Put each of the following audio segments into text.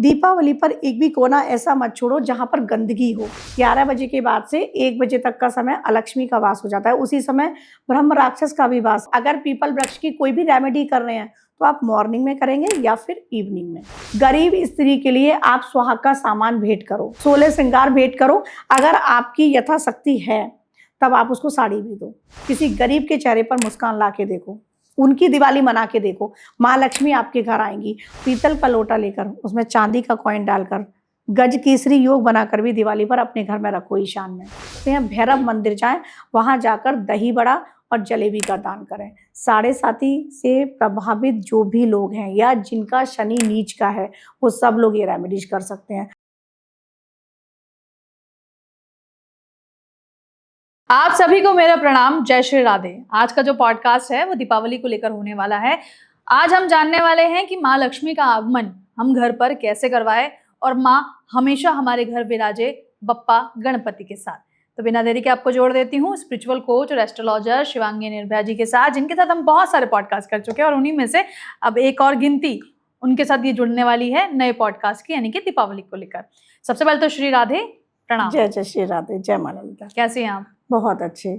दीपावली पर एक भी कोना ऐसा मत छोड़ो जहाँ पर गंदगी हो। 11 बजे के बाद से 1 बजे तक का समय अलक्ष्मी का वास हो जाता है। उसी समय ब्रह्म राक्षस का भी वास। अगर पीपल वृक्ष की कोई भी रेमेडी कर रहे हैं तो आप मॉर्निंग में करेंगे या फिर इवनिंग में। गरीब स्त्री के लिए आप सुहाग का सामान भेंट करो, 16 श्रृंगार भेंट करो। अगर आपकी यथाशक्ति है तब आप उसको साड़ी भी दो। किसी गरीब के चेहरे पर मुस्कान ला के देखो, उनकी दिवाली मना के देखो। माँ लक्ष्मी आपके घर आएंगी। पीतल का लोटा लेकर उसमें चांदी का कॉइन डालकर गज केसरी योग बनाकर भी दिवाली पर अपने घर में रखो ईशान में। तो यहाँ भैरव मंदिर जाएं, वहां जाकर दही बड़ा और जलेबी का दान करें। साढ़े साथी से प्रभावित जो भी लोग हैं या जिनका शनि नीच का है वो सब लोग ये रेमेडीज कर सकते हैं। आप सभी को मेरा प्रणाम, जय श्री राधे। आज का जो पॉडकास्ट है वो दीपावली को लेकर होने वाला है। आज हम जानने वाले हैं कि माँ लक्ष्मी का आगमन हम घर पर कैसे करवाएं और माँ हमेशा हमारे घर विराजे बप्पा गणपति के साथ। तो बिना देरी के आपको जोड़ देती हूँ स्पिरिचुअल कोच और एस्ट्रोलॉजर शिवांगी निर्भया जी के साथ, जिनके साथ हम बहुत सारे पॉडकास्ट कर चुके हैं और उन्हीं में से अब एक और गिनती उनके साथ ये जुड़ने वाली है नए पॉडकास्ट की, यानी कि दीपावली को लेकर। सबसे पहले तो श्री राधे, प्रणाम। जय जय श्री राधे, जय माँ ललिता। कैसे हैं आप? बहुत अच्छे।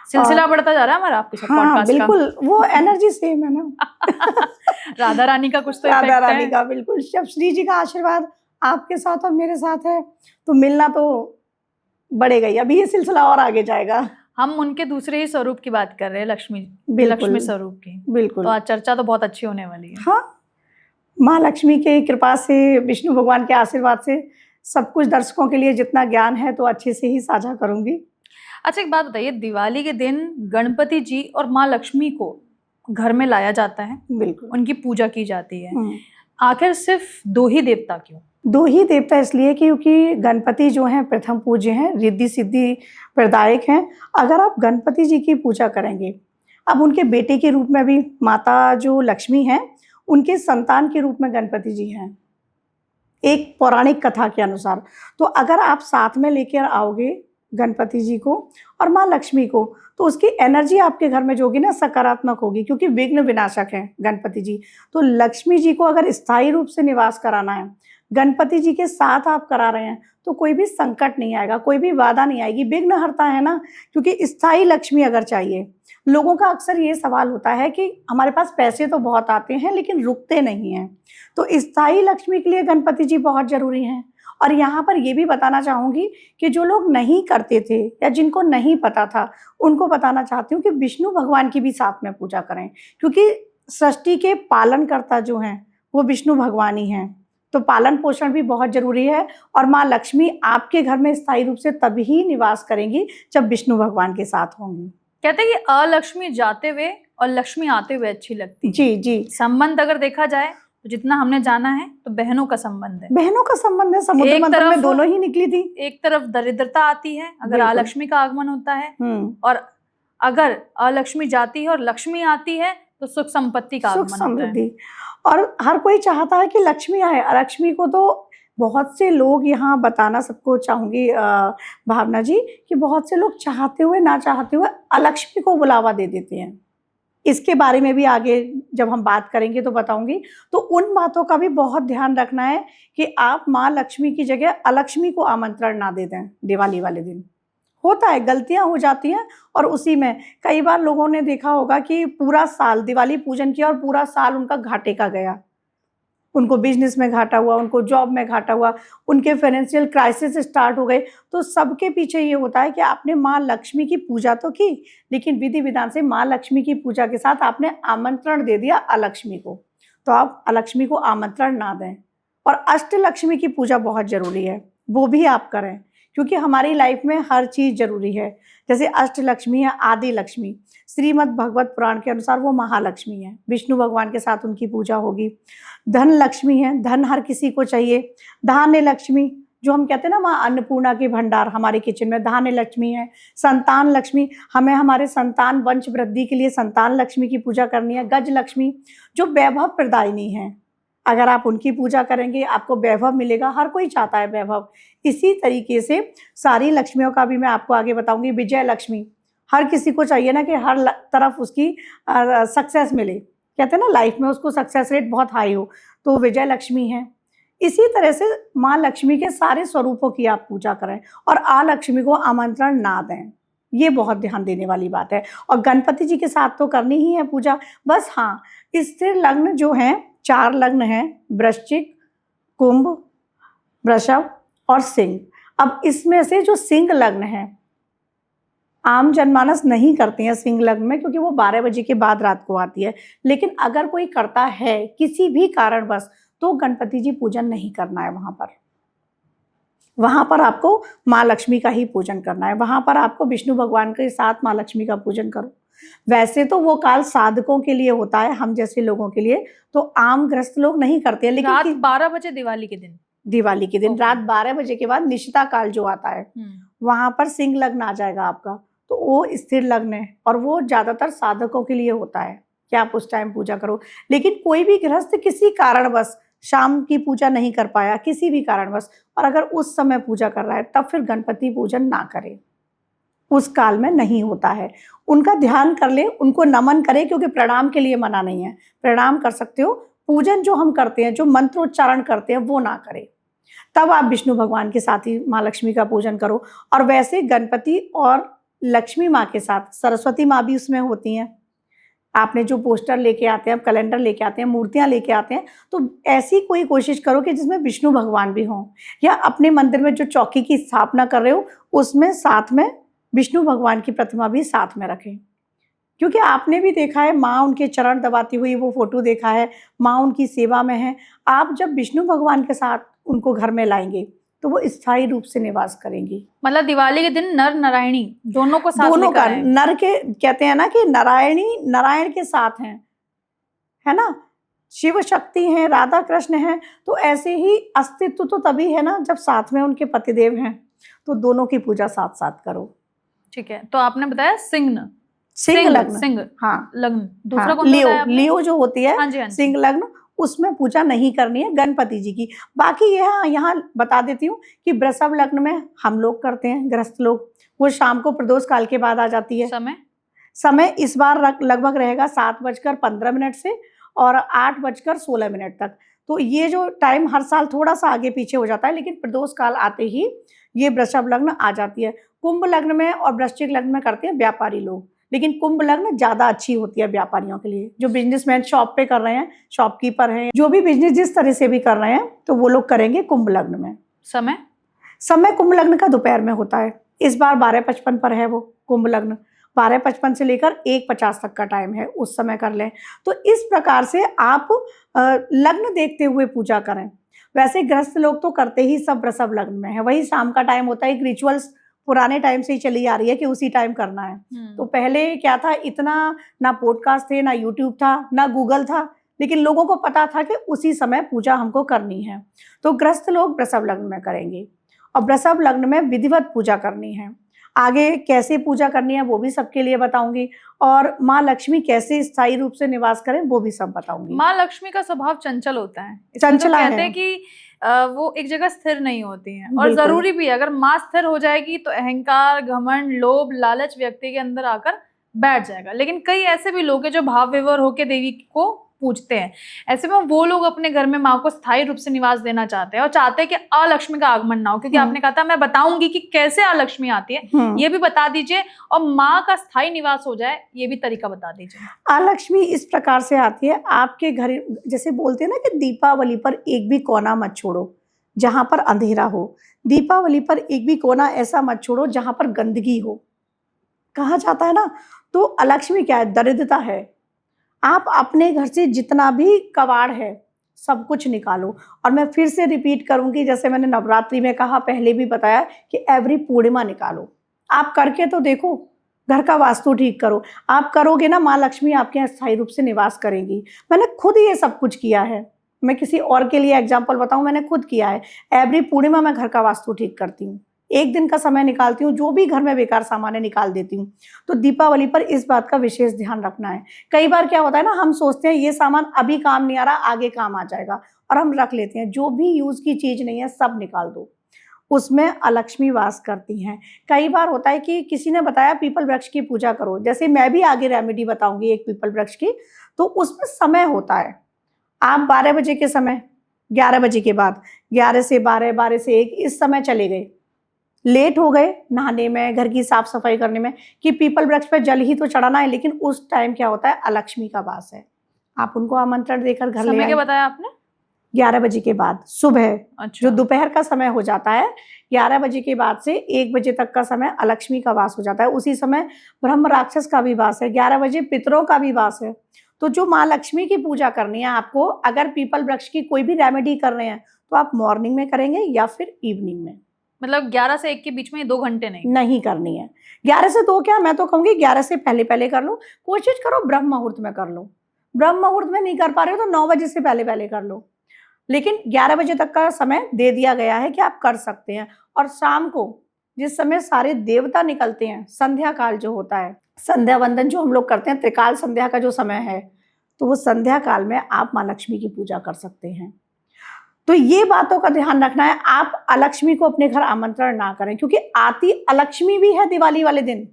सिलसिला बढ़ता जा रहा है हमारा आपके साथ हाँ, पॉडकास्ट का। बिल्कुल, वो एनर्जी सेम है ना। राधा रानी का कुछ तो राधा इफेक्ट रानी है। का बिल्कुल। जब श्री जी का आशीर्वाद आपके साथ और मेरे साथ है तो मिलना तो बढ़ेगा ही। अभी ये सिलसिला और आगे जाएगा। हम उनके दूसरे ही स्वरूप की बात कर रहे हैं, लक्ष्मी बिल्कुल, स्वरूप की। बिल्कुल। तो आज चर्चा तो बहुत अच्छी होने वाली है। हाँ, माँ लक्ष्मी के कृपा से, विष्णु भगवान के आशीर्वाद से सब कुछ दर्शकों के लिए जितना ज्ञान है तो अच्छे से ही साझा करूंगी। अच्छा, एक बात बताइए, दिवाली के दिन गणपति जी और माँ लक्ष्मी को घर में लाया जाता है, बिल्कुल, उनकी पूजा की जाती है। आखिर सिर्फ 2 ही देवता क्यों? 2 ही देवता इसलिए क्योंकि गणपति जो हैं प्रथम पूज्य हैं, रिद्धि सिद्धि प्रदायक हैं। अगर आप गणपति जी की पूजा करेंगे, अब उनके बेटे के रूप में भी माता जो लक्ष्मी हैं, उनके संतान के रूप में गणपति जी हैं, एक पौराणिक कथा के अनुसार। तो अगर आप साथ में लेकर आओगे गणपति जी को और माँ लक्ष्मी को, तो उसकी एनर्जी आपके घर में जो होगी ना सकारात्मक होगी, क्योंकि विघ्न विनाशक हैं गणपति जी। तो लक्ष्मी जी को अगर स्थायी रूप से निवास कराना है, गणपति जी के साथ आप करा रहे हैं, तो कोई भी संकट नहीं आएगा, कोई भी बाधा नहीं आएगी। विघ्न हरता है ना, क्योंकि स्थायी लक्ष्मी अगर चाहिए। लोगों का अक्सर ये सवाल होता है कि हमारे पास पैसे तो बहुत आते हैं लेकिन रुकते नहीं हैं। तो स्थायी लक्ष्मी के लिए गणपति जी बहुत जरूरी हैं। और यहाँ पर ये भी बताना चाहूँगी कि जो लोग नहीं करते थे या जिनको नहीं पता था, उनको बताना चाहती हूँ कि विष्णु भगवान की भी साथ में पूजा करें, क्योंकि सृष्टि के पालनकर्ता जो हैं वो विष्णु भगवान ही हैं। तो पालन पोषण भी बहुत जरूरी है और माँ लक्ष्मी आपके घर में स्थायी रूप से तभी निवास करेंगी जब विष्णु भगवान के साथ होंगी। कहते हैं कि अलक्ष्मी जाते हुए और लक्ष्मी आते हुए अच्छी लगती है। जी जी। संबंध अगर देखा जाए तो जितना हमने जाना है तो बहनों का संबंध है। बहनों का संबंध है। समुद्र मंथन में दोनों ही निकली थी। एक तरफ दरिद्रता आती है अगर अलक्ष्मी का आगमन होता है, और अगर अलक्ष्मी जाती है और लक्ष्मी आती है तो सुख संपत्ति का आगमन होता है। और हर कोई चाहता है कि लक्ष्मी आए। लक्ष्मी को तो बहुत से लोग, यहाँ बताना सबको चाहूंगी भावना जी, कि बहुत से लोग चाहते हुए ना चाहते हुए अलक्ष्मी को बुलावा दे देते हैं। इसके बारे में भी आगे जब हम बात करेंगे तो बताऊंगी। तो उन बातों का भी बहुत ध्यान रखना है कि आप माँ लक्ष्मी की जगह अलक्ष्मी को आमंत्रण ना दे दें। दिवाली वाले दिन होता है, गलतियां हो जाती हैं। और उसी में कई बार लोगों ने देखा होगा कि पूरा साल दिवाली पूजन किया और पूरा साल उनका घाटे का गया। उनको बिजनेस में घाटा हुआ, उनको जॉब में घाटा हुआ, उनके फाइनेंशियल क्राइसिस स्टार्ट हो गए। तो सबके पीछे ये होता है कि आपने माँ लक्ष्मी की पूजा तो की, लेकिन विधि विधान से माँ लक्ष्मी की पूजा के साथ आपने आमंत्रण दे दिया अलक्ष्मी को। तो आप अलक्ष्मी को आमंत्रण ना दें। और अष्टलक्ष्मी की पूजा बहुत जरूरी है, वो भी आप करें, क्योंकि हमारी लाइफ में हर चीज जरूरी है। जैसे अष्टलक्ष्मी है आदि लक्ष्मी, श्रीमद् भगवत पुराण के अनुसार वो महालक्ष्मी है। विष्णु भगवान के साथ उनकी पूजा होगी। धन लक्ष्मी है, धन हर किसी को चाहिए। धान्य लक्ष्मी, जो हम कहते हैं ना माँ अन्नपूर्णा के भंडार हमारे किचन में, धान्य लक्ष्मी है। संतान लक्ष्मी, हमें हमारे संतान वंश वृद्धि के लिए संतान लक्ष्मी की पूजा करनी है। गज लक्ष्मी, जो वैभव प्रदायिनी है, अगर आप उनकी पूजा करेंगे आपको वैभव मिलेगा। हर कोई चाहता है वैभव। इसी तरीके से सारी लक्ष्मियों का भी मैं आपको आगे बताऊंगी। विजय लक्ष्मी, हर किसी को चाहिए ना कि हर तरफ उसकी सक्सेस मिले। कहते हैं ना लाइफ में उसको सक्सेस रेट बहुत हाई हो, तो विजय लक्ष्मी है। इसी तरह से माँ लक्ष्मी के सारे स्वरूपों की आप पूजा करें और अलक्ष्मी को आमंत्रण ना दें। ये बहुत ध्यान देने वाली बात है। और गणपति जी के साथ तो करनी ही है पूजा। बस हाँ, स्थिर लग्न जो हैं, 4 लग्न हैं, वृश्चिक, कुंभ, वृषभ और सिंह। अब इसमें से जो सिंह लग्न है, आम जनमानस नहीं करते हैं सिंह लग्न में, क्योंकि वो 12 बजे के बाद रात को आती है। लेकिन अगर कोई करता है किसी भी कारणवश, तो गणपति जी पूजन नहीं करना है वहां पर आपको माँ लक्ष्मी का ही पूजन करना है। वहां पर आपको विष्णु भगवान के साथ माँ लक्ष्मी का पूजन करो। वैसे तो वो काल साधकों के लिए होता है, हम जैसे लोगों के लिए तो आम ग्रस्त लोग नहीं करते हैं। लेकिन रात 12 बजे दिवाली के दिन रात 12 बजे के बाद निशिता काल जो आता है, वहां पर सिंह लग्न आ जाएगा आपका, तो वो स्थिर लग्न है और वो ज्यादातर साधकों के लिए होता है कि आप उस टाइम पूजा करो। लेकिन कोई भी गृहस्थ किसी कारणवश शाम की पूजा नहीं कर पाया, किसी भी कारणवश, और अगर उस समय पूजा कर रहा है, तब फिर गणपति पूजन ना करे, उस काल में नहीं होता है। उनका ध्यान कर ले, उनको नमन करे, क्योंकि प्रणाम के लिए मना नहीं है, प्रणाम कर सकते हो। पूजन जो हम करते हैं, जो मंत्रोच्चारण करते हैं, वो ना करें। तब आप विष्णु भगवान के साथ ही माँ लक्ष्मी का पूजन करो। और वैसे गणपति और लक्ष्मी माँ के साथ सरस्वती माँ भी उसमें होती हैं। आपने जो पोस्टर लेके आते हैं, कैलेंडर लेके आते हैं, मूर्तियां लेके आते हैं, तो ऐसी कोई कोशिश करो कि जिसमें विष्णु भगवान भी हों, या अपने मंदिर में जो चौकी की स्थापना कर रहे हो उसमें साथ में विष्णु भगवान की प्रतिमा भी साथ में रखें। क्योंकि आपने भी देखा है, माँ उनके चरण दबाती हुई वो फोटो देखा है, माँ उनकी सेवा में है। आप जब विष्णु भगवान के साथ उनको घर में लाएंगे तो वो स्थायी रूप से निवास करेंगी। मतलब दिवाली के दिन नर नारायणी दोनों को साथ दोनों लेकर का, आए। नर के कहते हैं ना कि नारायणी नारायण के साथ हैं, है ना, शिव शक्ति हैं, राधा कृष्ण हैं, तो ऐसे ही अस्तित्व तो तभी है ना जब साथ में उनके पतिदेव हैं। तो दोनों की पूजा साथ साथ करो। ठीक है, तो आपने बताया सिंह लग्न, सिंह हाँ, लग्न। दूसरा हाँ, कौन सा बताया आपने? लियो जो होती है, हाँ जी, हाँ जी। सिंह लग्न, उसमें पूजा नहीं करनी है गणपति जी की। बाकी यहाँ बता देती हूँ कि वृषभ लग्न में हम लोग करते हैं, गृहस्थ लोग, वो शाम को प्रदोष काल के बाद आ जाती है। समय इस बार लगभग रहेगा 7:15 से और 8:16 तक। तो ये जो टाइम हर साल थोड़ा सा आगे पीछे हो जाता है, लेकिन प्रदोष काल आते ही ये वृषभ लग्न आ जाती है। कुंभ लग्न में और वृश्चिक लग्न में करते हैं व्यापारी लोग, लेकिन कुंभ लग्न ज्यादा अच्छी होती है व्यापारियों के लिए। जो बिजनेसमैन शॉप पे कर रहे हैं, शॉपकीपर हैं, जो भी बिजनेस जिस तरह से भी कर रहे हैं, तो वो लोग करेंगे कुंभ लग्न में। समय कुंभ लग्न का दोपहर में होता है। इस बार 12:55 पर है वो कुंभ लग्न। 12:55 से लेकर 1:50 तक का टाइम है, उस समय कर लें। तो इस प्रकार से आप लग्न देखते हुए पूजा करें। वैसे गृहस्थ लोग तो करते ही सब वृषभ लग्न में है, वही शाम का टाइम होता है। एक रिचुअल्स पुराने टाइम से ही चली आ रही है कि उसी टाइम करना है। तो पहले क्या था, इतना ना पॉडकास्ट थे, ना यूट्यूब था, ना गूगल था, लेकिन लोगों को पता था कि उसी समय पूजा हमको करनी है। तो गृहस्थ लोग वृषभ लग्न में करेंगे और वृषभ लग्न में विधिवत पूजा करनी है। आगे कैसे पूजा करनी है वो भी सबके लिए बताऊंगी, और माँ लक्ष्मी कैसे स्थायी रूप से निवास करें वो भी सब बताऊंगी। माँ लक्ष्मी का स्वभाव चंचल होता है, चंचला है, कहते हैं कि वो एक जगह स्थिर नहीं होती हैं, और जरूरी भी है। अगर माँ स्थिर हो जाएगी तो अहंकार, घमंड, लोभ, लालच व्यक्ति के अंदर आकर बैठ जाएगा। लेकिन कई ऐसे भी लोग हैं जो भाव विभोर होकर देवी को पूजते हैं। ऐसे में वो लोग अपने घर में माँ को स्थायी रूप से निवास देना चाहते हैं और चाहते हैं कि अलक्ष्मी का आगमन ना हो, क्योंकि आपने कहा था मैं बताऊंगी कि कैसे अलक्ष्मी आती है, ये भी बता दीजिए, और माँ का स्थायी निवास हो जाए ये भी तरीका बता दीजिए। अलक्ष्मी इस प्रकार से आती है, आपके घर, जैसे बोलते हैं ना कि दीपावली पर एक भी कोना मत छोड़ो जहां पर अंधेरा हो। दीपावली पर एक भी कोना ऐसा मत छोड़ो जहां पर गंदगी हो। कहा जाता है ना, तो अलक्ष्मी क्या है, दरिद्रता है। आप अपने घर से जितना भी कबाड़ है सब कुछ निकालो। और मैं फिर से रिपीट करूंगी, जैसे मैंने नवरात्रि में कहा, पहले भी बताया कि एवरी पूर्णिमा निकालो। आप करके तो देखो, घर का वास्तु ठीक करो। आप करोगे ना, माँ लक्ष्मी आपके यहाँ स्थायी रूप से निवास करेंगी। मैंने खुद ये सब कुछ किया है, मैं किसी और के लिए एग्जाम्पल बताऊं, मैंने खुद किया है। एवरी पूर्णिमा मैं घर का वास्तु ठीक करती हूँ, एक दिन का समय निकालती हूँ, जो भी घर में बेकार सामान है निकाल देती हूँ। तो दीपावली पर इस बात का विशेष ध्यान रखना है। कई बार क्या होता है ना, हम सोचते हैं ये सामान अभी काम नहीं आ रहा, आगे काम आ जाएगा, और हम रख लेते हैं। जो भी यूज की चीज नहीं है सब निकाल दो, उसमें अलक्ष्मी वास करती हैं। कई बार होता है कि किसी ने बताया पीपल वृक्ष की पूजा करो, जैसे मैं भी आगे रेमेडी बताऊंगी एक पीपल वृक्ष की, तो उसमें समय होता है। आप 12 बजे के समय 11 बजे के बाद, 11 से 12, 12 से 1 इस समय चले गए, लेट हो गए नहाने में, घर की साफ सफाई करने में कि पीपल वृक्ष पे जल ही तो चढ़ाना है, लेकिन उस टाइम क्या होता है, अलक्ष्मी का वास है। आप उनको आमंत्रण देकर घर ले समय क्या आए। बताया आपने? 11 बजे के बाद सुबह, अच्छा। जो दोपहर का समय हो जाता है, 11 बजे के बाद से 1 बजे तक का समय अलक्ष्मी का वास हो जाता है। उसी समय ब्रह्म राक्षस का भी वास है, 11 बजे पितरों का भी वास है। तो जो माँ लक्ष्मी की पूजा करनी है आपको, अगर पीपल वृक्ष की कोई भी रेमेडी कर रहे हैं तो आप मॉर्निंग में करेंगे या फिर इवनिंग में। मतलब 11 से 1 के बीच में 2 घंटे नहीं करनी है। 11 से 2 क्या, मैं तो कहूंगी 11 से पहले पहले कर लो। कोशिश करो ब्रह्म मुहूर्त में कर लो। ब्रह्म मुहूर्त में नहीं कर पा रहे हो तो 9 बजे से पहले पहले कर लो, लेकिन 11 बजे तक का समय दे दिया गया है कि आप कर सकते हैं। और शाम को जिस समय सारे देवता निकलते हैं, संध्या काल जो होता है, संध्या वंदन जो हम लोग करते हैं, त्रिकाल संध्या का जो समय है, तो वो संध्या काल में आप माँ लक्ष्मी की पूजा कर सकते हैं। तो ये बातों का ध्यान रखना है, आप अलक्ष्मी को अपने घर आमंत्रण ना करें, क्योंकि आती अलक्ष्मी भी है दिवाली वाले दिन।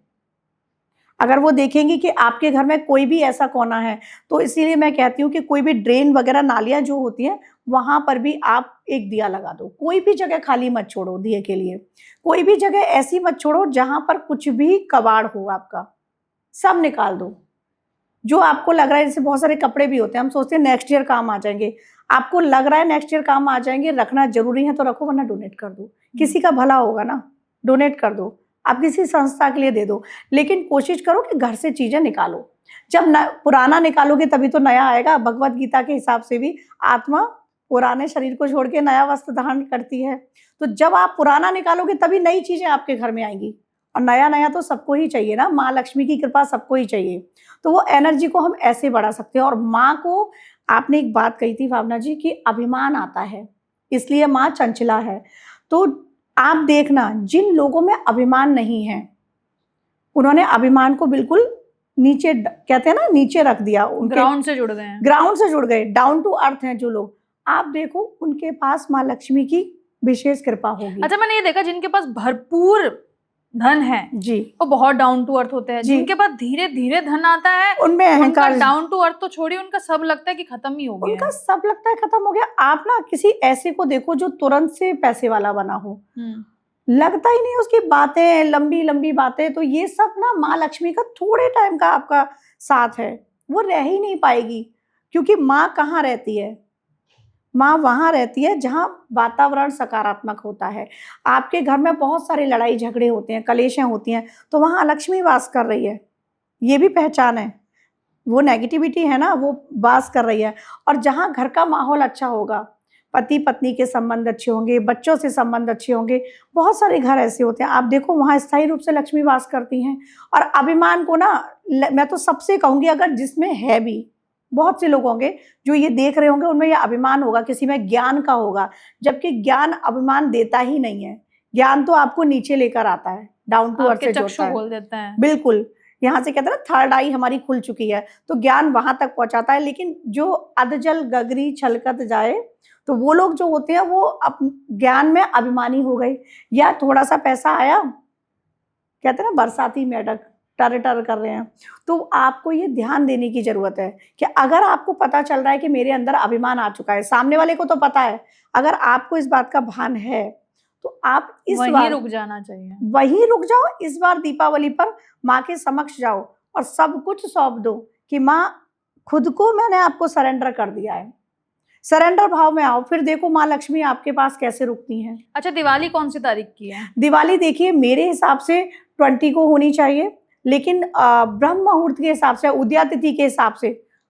अगर वो देखेंगी कि आपके घर में कोई भी ऐसा कोना है, तो इसीलिए मैं कहती हूँ कि कोई भी ड्रेन वगैरह नालियां जो होती हैं, वहां पर भी आप एक दिया लगा दो। कोई भी जगह खाली मत छोड़ो दिए के लिए, कोई भी जगह ऐसी मत छोड़ो जहां पर कुछ भी कबाड़ हो आपका, सब निकाल दो। जो आपको लग रहा है, जैसे बहुत सारे कपड़े भी होते हैं, हम सोचते हैं नेक्स्ट ईयर काम आ जाएंगे, आपको लग रहा है नेक्स्ट ईयर काम आ जाएंगे, रखना जरूरी है तो रखो, वरना डोनेट कर दो। किसी का भला होगा ना, डोनेट कर दो, आप किसी संस्था के लिए दे दो, लेकिन कोशिश करो कि घर से चीजें निकालो। जब पुराना निकालोगे तभी तो नया आएगा। भगवत गीता के हिसाब से भी आत्मा पुराने शरीर को छोड़ के नया वस्त्र धारण करती है। तो जब आप पुराना निकालोगे तभी नई चीजें आपके घर में आएंगी, और नया नया तो सबको ही चाहिए ना, माँ लक्ष्मी की कृपा सबको ही चाहिए। तो वो एनर्जी को हम ऐसे बढ़ा सकते हैं। और माँ को, आपने एक बात कही थी भावना जी कि अभिमान आता है, इसलिए माँ चंचला है। तो आप देखना, जिन लोगों में अभिमान नहीं है, उन्होंने अभिमान को बिल्कुल नीचे, कहते हैं ना, नीचे रख दिया, उनके ग्राउंड से जुड़ गए हैं, ग्राउंड से जुड़ गए, डाउन टू अर्थ हैं जो लोग, आप देखो उनके पास माँ लक्ष्मी की विशेष कृपा होगी। अच्छा, मैंने ये देखा जिनके पास भरपूर धन है जी, वो बहुत डाउन टू अर्थ होते हैं। जी। जिनके पास धीरे धीरे धन आता है, उनमें अहंकार, डाउन टू अर्थ तो छोड़िए, उनका सब लगता है कि खत्म ही हो गया उनका सब लगता है खत्म हो गया। आप ना किसी ऐसे को देखो जो तुरंत से पैसे वाला बना हो, लगता ही नहीं उसकी बातें, लंबी लंबी बातें। तो ये सब ना माँ लक्ष्मी का थोड़े टाइम का आपका साथ है, वो रह ही नहीं पाएगी। क्योंकि माँ कहाँ रहती है, माँ वहां रहती है जहां वातावरण सकारात्मक होता है। आपके घर में बहुत सारे लड़ाई झगड़े होते हैं, कलेशें होती हैं, तो वहां लक्ष्मी वास कर रही है, ये भी पहचान है। वो नेगेटिविटी है ना, वो वास कर रही है। और जहां घर का माहौल अच्छा होगा, पति पत्नी के संबंध अच्छे होंगे, बच्चों से संबंध अच्छे होंगे, बहुत सारे घर ऐसे होते हैं, आप देखो वहां स्थायी रूप से लक्ष्मी वास करती हैं। और अभिमान को ना, मैं तो सबसे कहूंगी, अगर जिसमें है भी, बहुत से लोग होंगे जो ये देख रहे होंगे, उनमें ये अभिमान होगा, किसी में ज्ञान का होगा, जबकि ज्ञान अभिमान देता ही नहीं है। ज्ञान तो आपको नीचे लेकर आता है, डाउन टू अर्थ से जोड़ता है, खोल देता है। बिल्कुल, यहाँ से कहते हैं ना, थर्ड आई हमारी खुल चुकी है, तो ज्ञान वहां तक पहुंचाता है। लेकिन जो अधजल गगरी छलकत जाए, तो वो लोग जो होते हैं वो ज्ञान में अभिमानी हो गए, या थोड़ा सा पैसा आया, कहते हैं ना बरसाती मेढक टर टर कर रहे हैं। तो आपको ये ध्यान देने की जरूरत है कि अगर आपको पता चल रहा है कि मेरे अंदर अभिमान आ चुका है, सामने वाले को तो पता है, अगर आपको इस बात का भान है तो आप इस बार रुक जाना चाहिए, वहीं रुक जाओ। इस बार दीपावली पर माँ के समक्ष जाओ और सब कुछ सौंप दो कि माँ, खुद को मैंने आपको सरेंडर कर दिया है। सरेंडर भाव में आओ, फिर देखो माँ लक्ष्मी आपके पास कैसे रुकती हैं। अच्छा, दिवाली कौन सी तारीख की है? दिवाली देखिए, मेरे हिसाब से 20 को होनी चाहिए, लेकिन ब्रह्म मुहूर्त के हिसाब से, उदया तिथि के हिसाब से,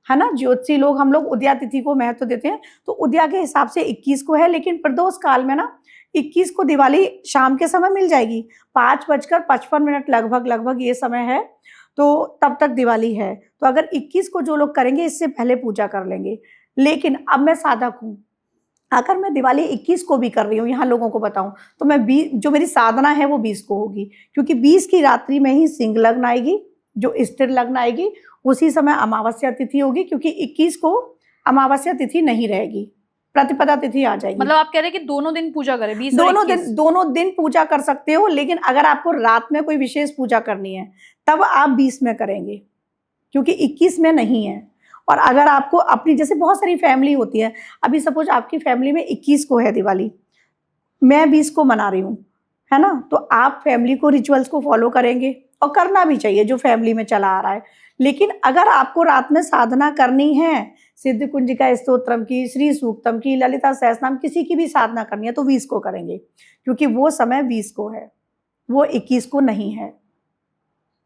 है ना, ज्योतिषी लोग, हम लोग उदया तिथि को महत्व देते हैं, तो उदया के हिसाब से 21 को है। लेकिन प्रदोष काल में ना 21 को दिवाली शाम के समय मिल जाएगी, 5:55 लगभग ये समय है, तो तब तक दिवाली है। तो अगर 21 को जो लोग करेंगे, इससे पहले पूजा कर लेंगे। लेकिन अब मैं साधक हूँ, अगर मैं दिवाली 21 को भी कर रही हूँ, यहाँ लोगों को बताऊं, तो मैं जो मेरी साधना है वो 20 को होगी, क्योंकि 20 की रात्रि में ही सिंह लग्न आएगी, जो स्थिर लग्न आएगी, उसी समय अमावस्या तिथि होगी, क्योंकि 21 को अमावस्या तिथि नहीं रहेगी, प्रतिपदा तिथि आ जाएगी। मतलब आप कह रहे हैं कि दोनों दिन पूजा करें, 20 दोनों दिन पूजा कर सकते हो, लेकिन अगर आपको रात में कोई विशेष पूजा करनी है तब आप 20 में करेंगे, क्योंकि 21 में नहीं है। और अगर आपको अपनी, जैसे बहुत सारी फैमिली होती है, अभी सपोज आपकी फैमिली में 21 को है दिवाली, मैं 20 को मना रही हूँ, है ना, तो आप फैमिली को रिचुअल्स को फॉलो करेंगे और करना भी चाहिए जो फैमिली में चला आ रहा है। लेकिन अगर आपको रात में साधना करनी है, सिद्ध कुंजिका स्तोत्रम की, श्री सूक्तम की, ललिता सहस्त्रनाम, किसी की भी साधना करनी है तो 20 को करेंगे, क्योंकि वो समय 20 को है, वो 21 को नहीं है।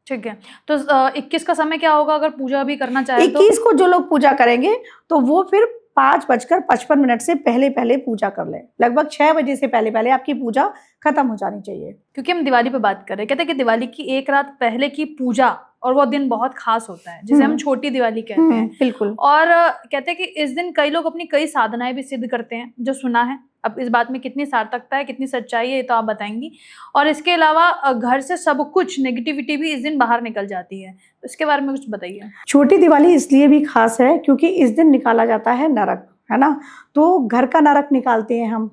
ठीक है, तो 21 का समय क्या होगा अगर पूजा भी करना चाहे तो? 21 को जो लोग पूजा करेंगे तो वो फिर 5:55 से पहले पहले पूजा कर लें। लगभग 6 बजे से पहले पहले आपकी पूजा खत्म हो जानी चाहिए। क्योंकि हम दिवाली पे बात कर रहे हैं, कहते हैं कि दिवाली की एक रात पहले की पूजा और वो दिन बहुत खास होता है, जिसे हम छोटी दिवाली कहते हैं। बिल्कुल। और कहते हैं कि इस दिन कई लोग अपनी कई साधनाएं भी सिद्ध करते हैं, जो सुना है। अब इस बात में कितनी सार्थकता है, कितनी सच्चाई है, ये तो आप बताएंगी। और इसके अलावा घर से सब कुछ नेगेटिविटी भी इस दिन बाहर निकल जाती है, तो इसके बारे में कुछ बताइए। छोटी दिवाली इसलिए भी खास है क्योंकि इस दिन निकाला जाता है नरक, है ना, तो घर का नरक निकालते हैं हम,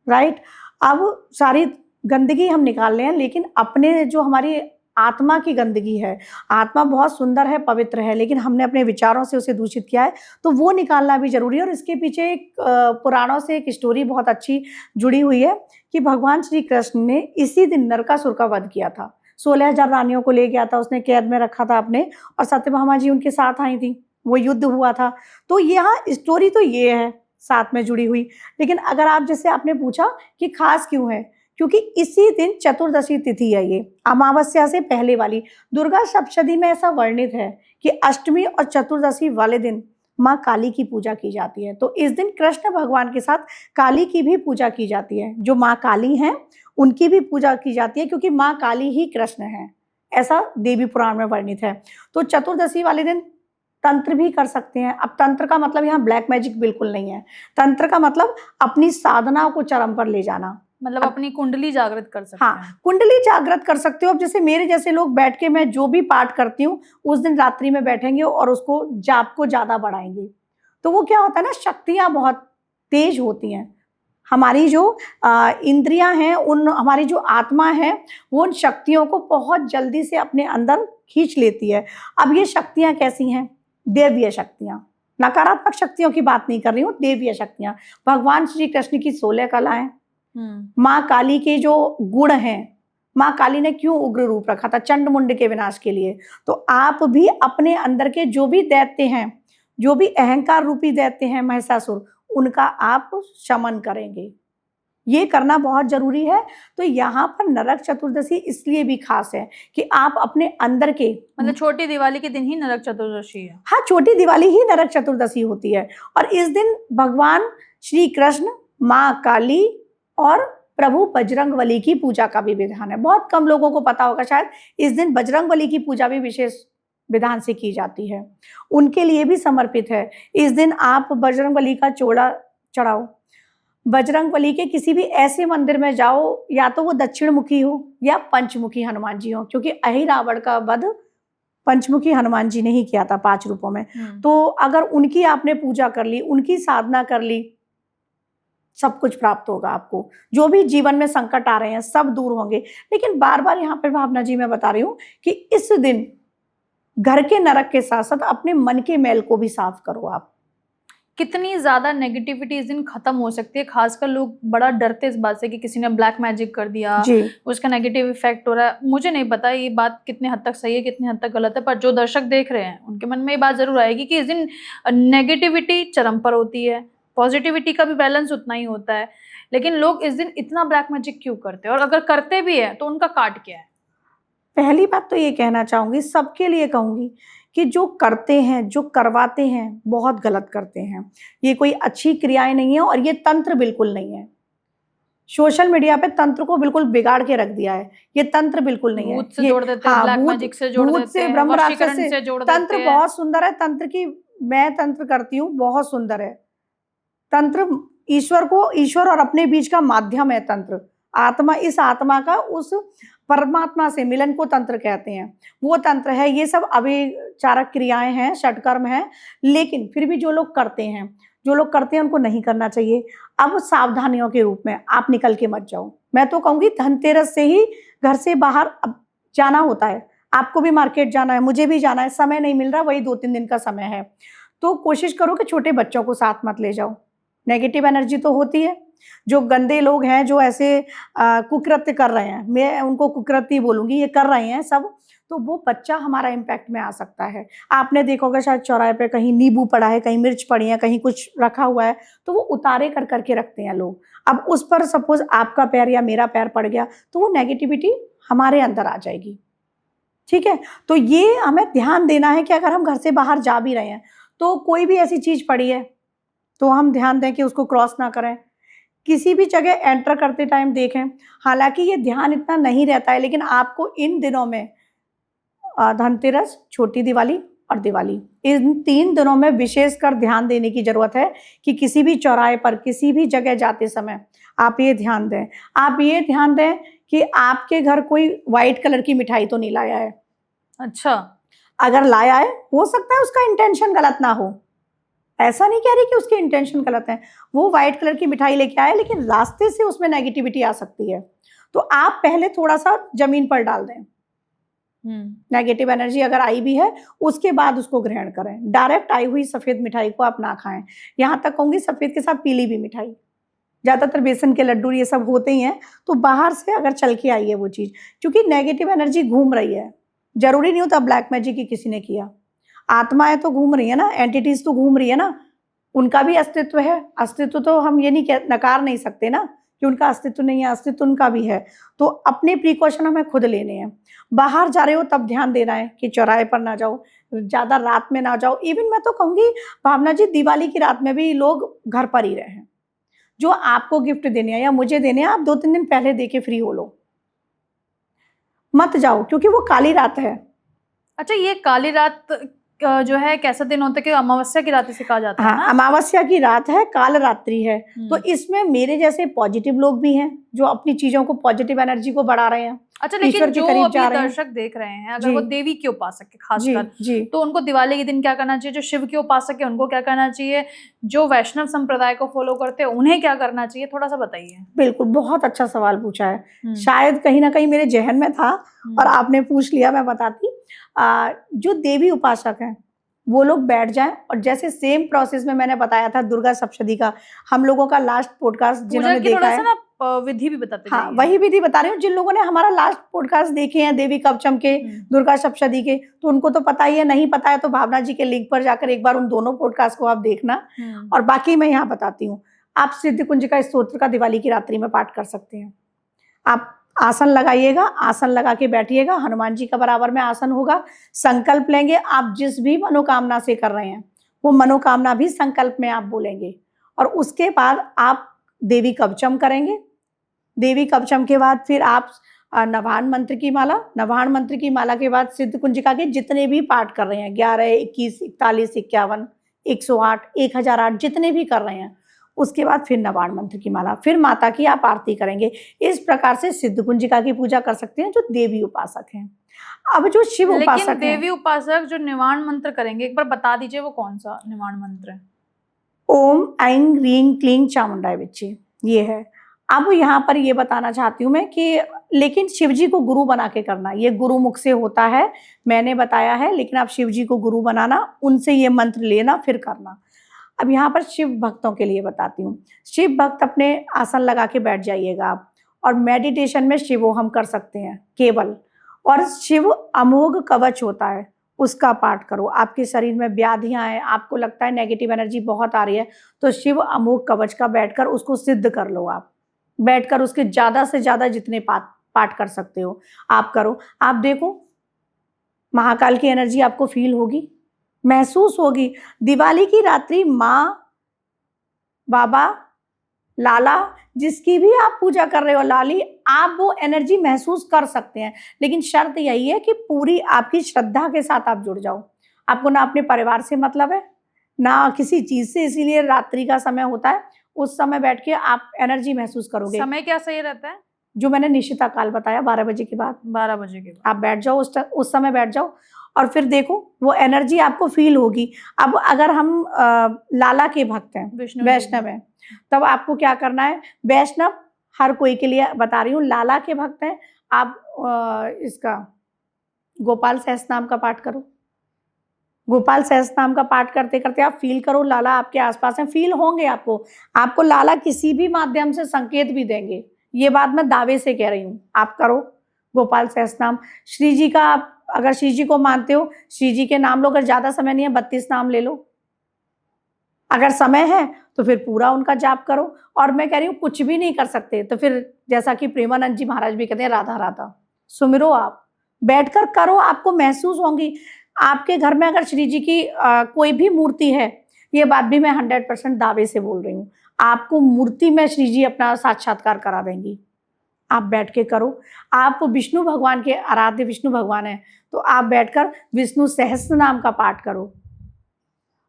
राइट। अब सारी गंदगी हम निकाल रहे हैं, लेकिन अपने जो हमारी आत्मा की गंदगी है, आत्मा बहुत सुंदर है, पवित्र है, लेकिन हमने अपने विचारों से उसे दूषित किया है, तो वो निकालना भी जरूरी है। और इसके पीछे एक पुराणों से एक स्टोरी बहुत अच्छी जुड़ी हुई है कि भगवान श्री कृष्ण ने इसी दिन नरकासुर का वध किया था। 16,000 रानियों को ले गया था, उसने कैद में रखा था अपने, और सत्यभामा जी उनके साथ आई थी, वो युद्ध हुआ था। तो यहाँ स्टोरी तो ये है साथ में जुड़ी हुई। लेकिन अगर आप, जैसे आपने पूछा कि खास क्यों है, क्योंकि इसी दिन चतुर्दशी तिथि है, ये अमावस्या से पहले वाली। दुर्गा सप्तशती में ऐसा वर्णित है कि अष्टमी और चतुर्दशी वाले दिन माँ काली की पूजा की जाती है। तो इस दिन कृष्ण भगवान के साथ काली की भी पूजा की जाती है। जो माँ काली हैं उनकी भी पूजा की जाती है, क्योंकि माँ काली ही कृष्ण है, ऐसा देवी पुराण में वर्णित है। तो चतुर्दशी वाले दिन तंत्र भी कर सकते हैं। अब तंत्र का मतलब यहाँ ब्लैक मैजिक बिल्कुल नहीं है। तंत्र का मतलब अपनी साधना को चरम पर ले जाना, मतलब अपनी कुंडली जागृत कर सकते हैं। हाँ, कुंडली जागृत कर सकते हो। अब जैसे मेरे जैसे लोग बैठ के, मैं जो भी पाठ करती हूँ उस दिन रात्रि में बैठेंगे और उसको जाप को ज्यादा बढ़ाएंगे, तो वो क्या होता है ना, शक्तियां बहुत तेज होती हैं। हमारी जो इंद्रियां हैं, उन हमारी जो आत्मा है, वो उन शक्तियों को बहुत जल्दी से अपने अंदर खींच लेती है। अब ये शक्तियां कैसी हैं? देवीय शक्तियां, नकारात्मक शक्तियों की बात नहीं कर रही हूँ, देवीय शक्तियां। भगवान श्री कृष्ण की 16 कलाएं, माँ काली के जो गुण हैं, माँ काली ने क्यों उग्र रूप रखा था? चंड के विनाश के लिए। तो आप भी अपने अंदर के जो भी दैत्य हैं, जो भी अहंकार रूपी दैत्य हैं, महिषासुर, उनका आप शमन करेंगे, ये करना बहुत जरूरी है। तो यहाँ पर नरक चतुर्दशी इसलिए भी खास है कि आप अपने अंदर के, मतलब छोटी दिवाली के दिन ही नरक चतुर्दशी है। हाँ, छोटी दिवाली ही नरक चतुर्दशी होती है। और इस दिन भगवान श्री कृष्ण, माँ काली और प्रभु बजरंगबली की पूजा का भी विधान है। बहुत कम लोगों को पता होगा शायद, इस दिन बजरंगबली की पूजा भी विशेष विधान से की जाती है, उनके लिए भी समर्पित है। इस दिन आप बजरंगबली का चोला चढ़ाओ, बजरंगबली के किसी भी ऐसे मंदिर में जाओ, या तो वो दक्षिण मुखी हो या पंचमुखी हनुमान जी हो, क्योंकि अहि रावण का वध पंचमुखी हनुमान जी ने ही किया था 5 रूपों में। तो अगर उनकी आपने पूजा कर ली, उनकी साधना कर ली, सब कुछ प्राप्त होगा आपको। जो भी जीवन में संकट आ रहे हैं सब दूर होंगे। लेकिन बार बार यहाँ पे भावना जी मैं बता रही हूँ कि इस दिन घर के नरक के साथ साथ अपने मन के मैल को भी साफ करो आप। कितनी ज्यादा नेगेटिविटी इस दिन खत्म हो सकती है? खासकर लोग बड़ा डरते इस बात से कि किसी ने ब्लैक मैजिक कर दिया, उसका नेगेटिव इफेक्ट हो रहा है। मुझे नहीं पता ये बात कितने हद तक सही है, कितने हद तक गलत है, पर जो दर्शक देख रहे हैं उनके मन में ये बात जरूर आएगी कि इस दिन नेगेटिविटी चरम पर होती है, पॉजिटिविटी का भी बैलेंस उतना ही होता है। लेकिन लोग इस दिन इतना ब्लैक मैजिक क्यों करते हैं, और अगर करते भी है तो उनका काट क्या है? पहली बात तो ये कहना चाहूंगी, सबके लिए कहूंगी कि जो करते हैं, जो करवाते हैं, बहुत गलत करते हैं। ये कोई अच्छी क्रियाएं नहीं है और ये तंत्र बिल्कुल नहीं है। सोशल मीडिया पे तंत्र को बिल्कुल बिगाड़ के रख दिया है। ये तंत्र बिल्कुल नहीं है। भूत से जोड़ देते हैं, ब्लैक मैजिक से जोड़ देते हैं, ब्रह्म राक्षस वशीकरण से जोड़ देते हैं। तंत्र बहुत सुंदर है, तंत्र की मैं तंत्र करती हूँ, बहुत सुंदर है तंत्र। ईश्वर और अपने बीच का माध्यम है तंत्र। आत्मा, इस आत्मा का उस परमात्मा से मिलन को तंत्र कहते हैं, वो तंत्र है। ये सब अभिचारक क्रियाएं हैं, षटकर्म हैं। लेकिन फिर भी जो लोग करते हैं उनको नहीं करना चाहिए। अब सावधानियों के रूप में आप निकल के मत जाओ। मैं तो कहूंगी धनतेरस से ही घर से बाहर अब जाना होता है। आपको भी मार्केट जाना है, मुझे भी जाना है, समय नहीं मिल रहा, वही 2-3 दिन का समय है। तो कोशिश करो कि छोटे बच्चों को साथ मत ले जाओ। नेगेटिव एनर्जी तो होती है, जो गंदे लोग हैं, जो ऐसे कुकृत्य कर रहे हैं, मैं उनको कुकृत्य बोलूँगी, ये कर रहे हैं सब, तो वो बच्चा हमारा इम्पैक्ट में आ सकता है। आपने देखा होगा शायद चौराहे पे कहीं नींबू पड़ा है, कहीं मिर्च पड़ी है, कहीं कुछ रखा हुआ है, तो वो उतारे कर करके रखते हैं लोग। अब उस पर सपोज़ आपका पैर या मेरा पैर पड़ गया, तो वो नेगेटिविटी हमारे अंदर आ जाएगी, ठीक है? तो ये हमें ध्यान देना है कि अगर हम घर से बाहर जा भी रहे हैं, तो कोई भी ऐसी चीज़ पड़ी है, तो हम ध्यान दें कि उसको क्रॉस ना करें। किसी भी जगह एंटर करते टाइम देखें, हालाँकि ये ध्यान इतना नहीं रहता है, लेकिन आपको इन दिनों में धनतेरस, छोटी दिवाली और दिवाली, इन 3 दिनों में विशेषकर ध्यान देने की ज़रूरत है कि किसी भी चौराहे पर, किसी भी जगह जाते समय आप ये ध्यान दें। आप ये ध्यान दें कि आपके घर कोई व्हाइट कलर की मिठाई तो नहीं लाया है। अच्छा। अगर लाया है, हो सकता है उसका इंटेंशन गलत ना हो। ऐसा नहीं कह रही कि उसके इंटेंशन गलत हैं। वो व्हाइट कलर की मिठाई लेके आया, लेकिन रास्ते से उसमें नेगेटिविटी आ सकती है। तो आप पहले थोड़ा-सा ज़मीन पर डाल दें। नेगेटिव एनर्जी अगर आई भी है, उसके बाद उसको ग्रहण करें। डायरेक्ट आई हुई सफ़ेद मिठाई को आप ना खाएँ। यहाँ तक कहूँगी सफ़ेद के साथ पीली भी मिठाई। ज़्यादातर बेसन के लड्डू ये सब होते ही हैं, तो बाहर से अगर चल के आई है वो चीज़, क्योंकि नेगेटिव एनर्जी घूम रही है। ज़रूरी नहीं होता ब्लैक मैजिक ही किसी ने किया। आत्माएँ तो घूम रही है ना, एंटिटीज़ तो घूम रही है ना, उनका भी अस्तित्व है। अस्तित्व तो हम ये नहीं नकार नहीं सकते ना कि उनका अस्तित्व नहीं है, अस्तित्व उनका भी है। तो अपने प्रिकॉशन हमें खुद लेने हैं। बाहर जा रहे हो तब ध्यान देना है कि चौराहे पर ना जाओ, ज़्यादा रात में ना जाओ। इवन मैं तो कहूँगी भावना जी, दिवाली की रात में भी लोग घर पर ही रहें। जो आपको गिफ्ट देने हैं या मुझे देने हैं, आप 2-3 दिन पहले दे के फ्री हो लो। मत जाओ, क्योंकि वो काली रात है। अच्छा, ये काली रात जो है कैसा दिन होता है कि अमावस्या की रात इसे कहा जाता है हाँ, ना? अमावस्या की रात है, काल रात्रि है। तो हम्म। इसमें मेरे जैसे पॉजिटिव लोग भी हैं, जो अपनी चीज़ों को, पॉजिटिव एनर्जी को बढ़ा रहे हैं। अच्छा, लेकिन ईश्वर के जो करीब अभी जा रहे हैं। दर्शक देख रहे हैं, अगर जी। वो देवी के उपासक है जी, खासकर, जी। तो उनको दिवाली के दिन क्या करना चाहिए? जो शिव के उपासक है उनको क्या करना चाहिए? जो वैष्णव संप्रदाय को फॉलो करते हैं उन्हें क्या करना चाहिए? थोड़ा सा बताइए। बिल्कुल, बहुत अच्छा सवाल पूछा है। हम्म। शायद कहीं न कहीं मेरे ज़हन में था और हम्म। आपने पूछ लिया, मैं बताती। जो देवी उपासक हैं, वो लोग बैठ जाएँ और जैसे सेम प्रोसेस में मैंने बताया था दुर्गा सप्तशती का, हम लोगों का लास्ट पॉडकास्ट पूजा जिन्होंने की देखा थोड़ा है, सा ना विधि भी बताते हाँ, जाइए। वही विधि बता रही हूँ। जिन लोगों ने हमारा लास्ट पॉडकास्ट देखे हैं देवी कवचम के, दुर्गा सप्तशती के, तो उनको तो पता ही है। नहीं पता है तो भावना जी के लिंक पर जाकर एक बार उन दोनों पॉडकास्ट को आप देखना। और बाकी मैं यहाँ बताती हूँ। आप सिद्ध कुंजिका स्तोत्र का दिवाली की रात्रि में पाठ कर सकते हैं। आप आसन लगाइएगा, आसन लगा के बैठिएगा, हनुमान जी का बराबर में आसन होगा। संकल्प लेंगे, आप जिस भी मनोकामना से कर रहे हैं, वो मनोकामना भी संकल्प में आप बोलेंगे। और उसके बाद आप देवी कवचम करेंगे। देवी कवचम के बाद फिर आप नवान मंत्र की माला, नवान मंत्र की माला के बाद सिद्ध कुंजिका के जितने भी पाठ कर रहे हैं, 11, 21, 41, 51, 108, 1008, जितने भी कर रहे हैं, उसके बाद फिर नवान मंत्र की माला, फिर माता की आप आरती करेंगे। इस प्रकार से सिद्ध कुंजिका की पूजा कर सकते हैं जो देवी उपासक हैं। अब जो शिव लेकिन उपासक हैं, देवी उपासक जो निवाण मंत्र करेंगे, एक बार बता दीजिए वो कौन सा निवाण मंत्र है? ओम ऐं ह्रीं क्लीं चामुंडाय विच्चे, ये है। अब यहाँ पर ये बताना चाहती हूँ मैं कि लेकिन शिव जी को गुरु बना के करना, ये गुरुमुख से होता है, मैंने बताया है, लेकिन आप शिव जी को गुरु बनाना, उनसे ये मंत्र लेना, फिर करना। अब यहाँ पर शिव भक्तों के लिए बताती हूँ। शिव भक्त अपने आसन लगा के बैठ जाइएगा आप, और मेडिटेशन में शिवोहम कर सकते हैं केवल। और शिव अमोघ कवच होता है, उसका पाठ करो। आपके शरीर में व्याधियां हैं, आपको लगता है नेगेटिव एनर्जी बहुत आ रही है, तो शिव अमोघ कवच का बैठकर उसको सिद्ध कर लो। आप बैठकर उसके ज़्यादा से ज़्यादा जितने पाठ कर सकते हो आप करो। आप देखो, महाकाल की एनर्जी आपको फील होगी, महसूस होगी। दिवाली की रात्रि माँ, बाबा, लाला, जिसकी भी आप पूजा कर रहे हो, लाली, आप वो एनर्जी महसूस कर सकते हैं। लेकिन शर्त यही है कि पूरी आपकी श्रद्धा के साथ आप जुड़ जाओ। आपको ना अपने परिवार से मतलब है, ना किसी चीज़ से, इसीलिए रात्रि का समय होता है, उस समय बैठ के आप एनर्जी महसूस करोगे। समय क्या सही रहता है? जो मैंने निशिता काल बताया, 12 बजे के बाद। 12 बजे के बाद आप बैठ जाओ, उस समय बैठ जाओ, और फिर देखो वो एनर्जी आपको फील होगी। अब अगर हम लाला के भक्त हैं, वैष्णव हैं, तब आपको क्या करना है? वैष्णव हर कोई के लिए बता रही हूँ, लाला के भक्त हैं, आप इसका गोपाल सहस्त्र नाम का पाठ करो। गोपाल सहस्त्रनाम का पाठ करते करते आप फील करो लाला आपके आसपास है, फील होंगे आपको लाला किसी भी माध्यम से संकेत भी देंगे, ये बात मैं दावे से कह रही हूँ। आप करो गोपाल सहस्त्रनाम। श्री जी का आप अगर श्री जी को मानते हो, श्री जी के नाम लो, अगर ज्यादा समय नहीं है 32 नाम ले लो, अगर समय है तो फिर पूरा उनका जाप करो। और मैं कह रही हूँ कुछ भी नहीं कर सकते तो फिर जैसा कि प्रेमानंद जी महाराज भी कहते हैं, राधा राधा सुमिरो, आप बैठकर करो, आपको महसूस होंगी। आपके घर में अगर श्री जी की कोई भी मूर्ति है, ये बात भी मैं 100% दावे से बोल रही हूँ, आपको मूर्ति में श्री जी अपना साक्षात्कार करा देंगी। आप बैठ के करो। आप विष्णु भगवान के आराध्य विष्णु भगवान हैं तो आप बैठकर विष्णु सहस्त्र नाम का पाठ करो।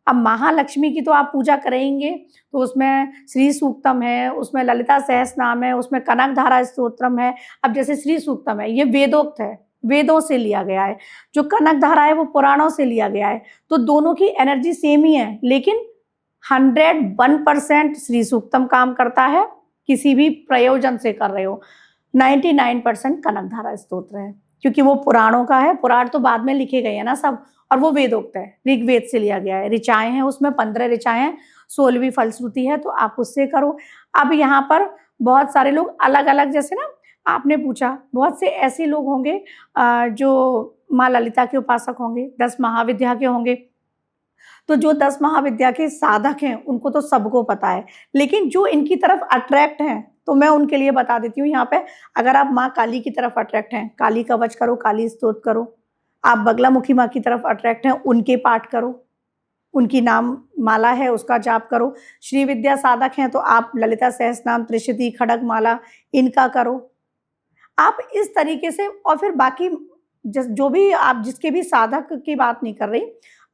अब महालक्ष्मी की तो आप पूजा करेंगे तो उसमें श्री सूक्तम है, उसमें ललिता सहस्त्र नाम है, उसमें कनकधारा स्तोत्रम है। अब जैसे श्री सूक्तम है, ये वेदोक्त है, वेदों से लिया गया है। जो कनकधारा है वो पुराणों से लिया गया है। तो दोनों की एनर्जी सेम ही है, लेकिन 101% श्री सूक्तम काम करता है, किसी भी प्रयोजन से कर रहे हो। 99% कनकधारा स्तोत्र है, क्योंकि वो पुराणों का है। पुराण तो बाद में लिखे गए हैं ना सब, और वो वेदोक्त है, ऋग्वेद से लिया गया है। ऋचाएं हैं उसमें, 15 ऋचाएं हैं, 16वीं फलश्रुति है, तो आप उससे करो। अब यहाँ पर बहुत सारे लोग अलग अलग, जैसे ना आपने पूछा, बहुत से ऐसे लोग होंगे जो माँ ललिता के उपासक होंगे, 10 महाविद्या के होंगे। तो जो 10 महाविद्या के साधक हैं उनको तो सबको पता है, लेकिन जो इनकी तरफ अट्रैक्ट हैं तो मैं उनके लिए बता देती हूँ यहाँ पे। अगर आप माँ काली की तरफ अट्रैक्ट हैं, काली कवच करो, काली स्तोत्र करो। आप बगलामुखी माँ की तरफ अट्रैक्ट हैं, उनके पाठ करो, उनकी नाम माला है उसका जाप करो। श्री विद्या साधक हैं तो आप ललिता सहस्त्रनाम, त्रिशती, खड़ग माला, इनका करो। आप इस तरीके से, और फिर बाकी जो भी आप जिसके भी साधक की बात नहीं कर रही,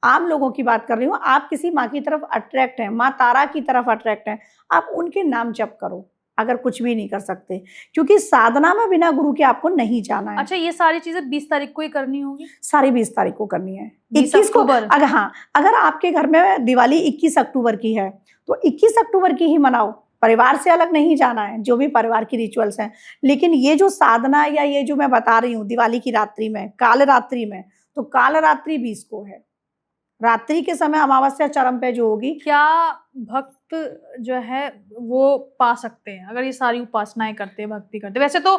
आम लोगों की बात कर रही हूँ। आप किसी माँ की तरफ अट्रैक्ट हैं, माँ तारा की तरफ अट्रैक्ट हैं, आप उनके नाम जप करो, अगर कुछ भी नहीं कर सकते, क्योंकि साधना में बिना गुरु के आपको नहीं जाना है। अच्छा, ये सारी चीजें 20 तारीख को ही करनी होगी? सारी 20 तारीख को करनी है। 20 21 को अक्टूबर। अगर हाँ, अगर आपके घर में दिवाली 21 अक्टूबर की है तो 21 अक्टूबर की ही मनाओ, परिवार से अलग नहीं जाना है, जो भी परिवार की रिचुअल्स हैं। लेकिन ये जो साधना या ये जो मैं बता रही हूँ दिवाली की रात्रि में, काल रात्रि में, तो काल रात्रि 20 को है। रात्रि के समय अमावस्या चरम पे जो होगी, क्या भक्त जो है वो पा सकते हैं अगर ये सारी उपासनाएं करते हैं, भक्ति करते हैं? वैसे तो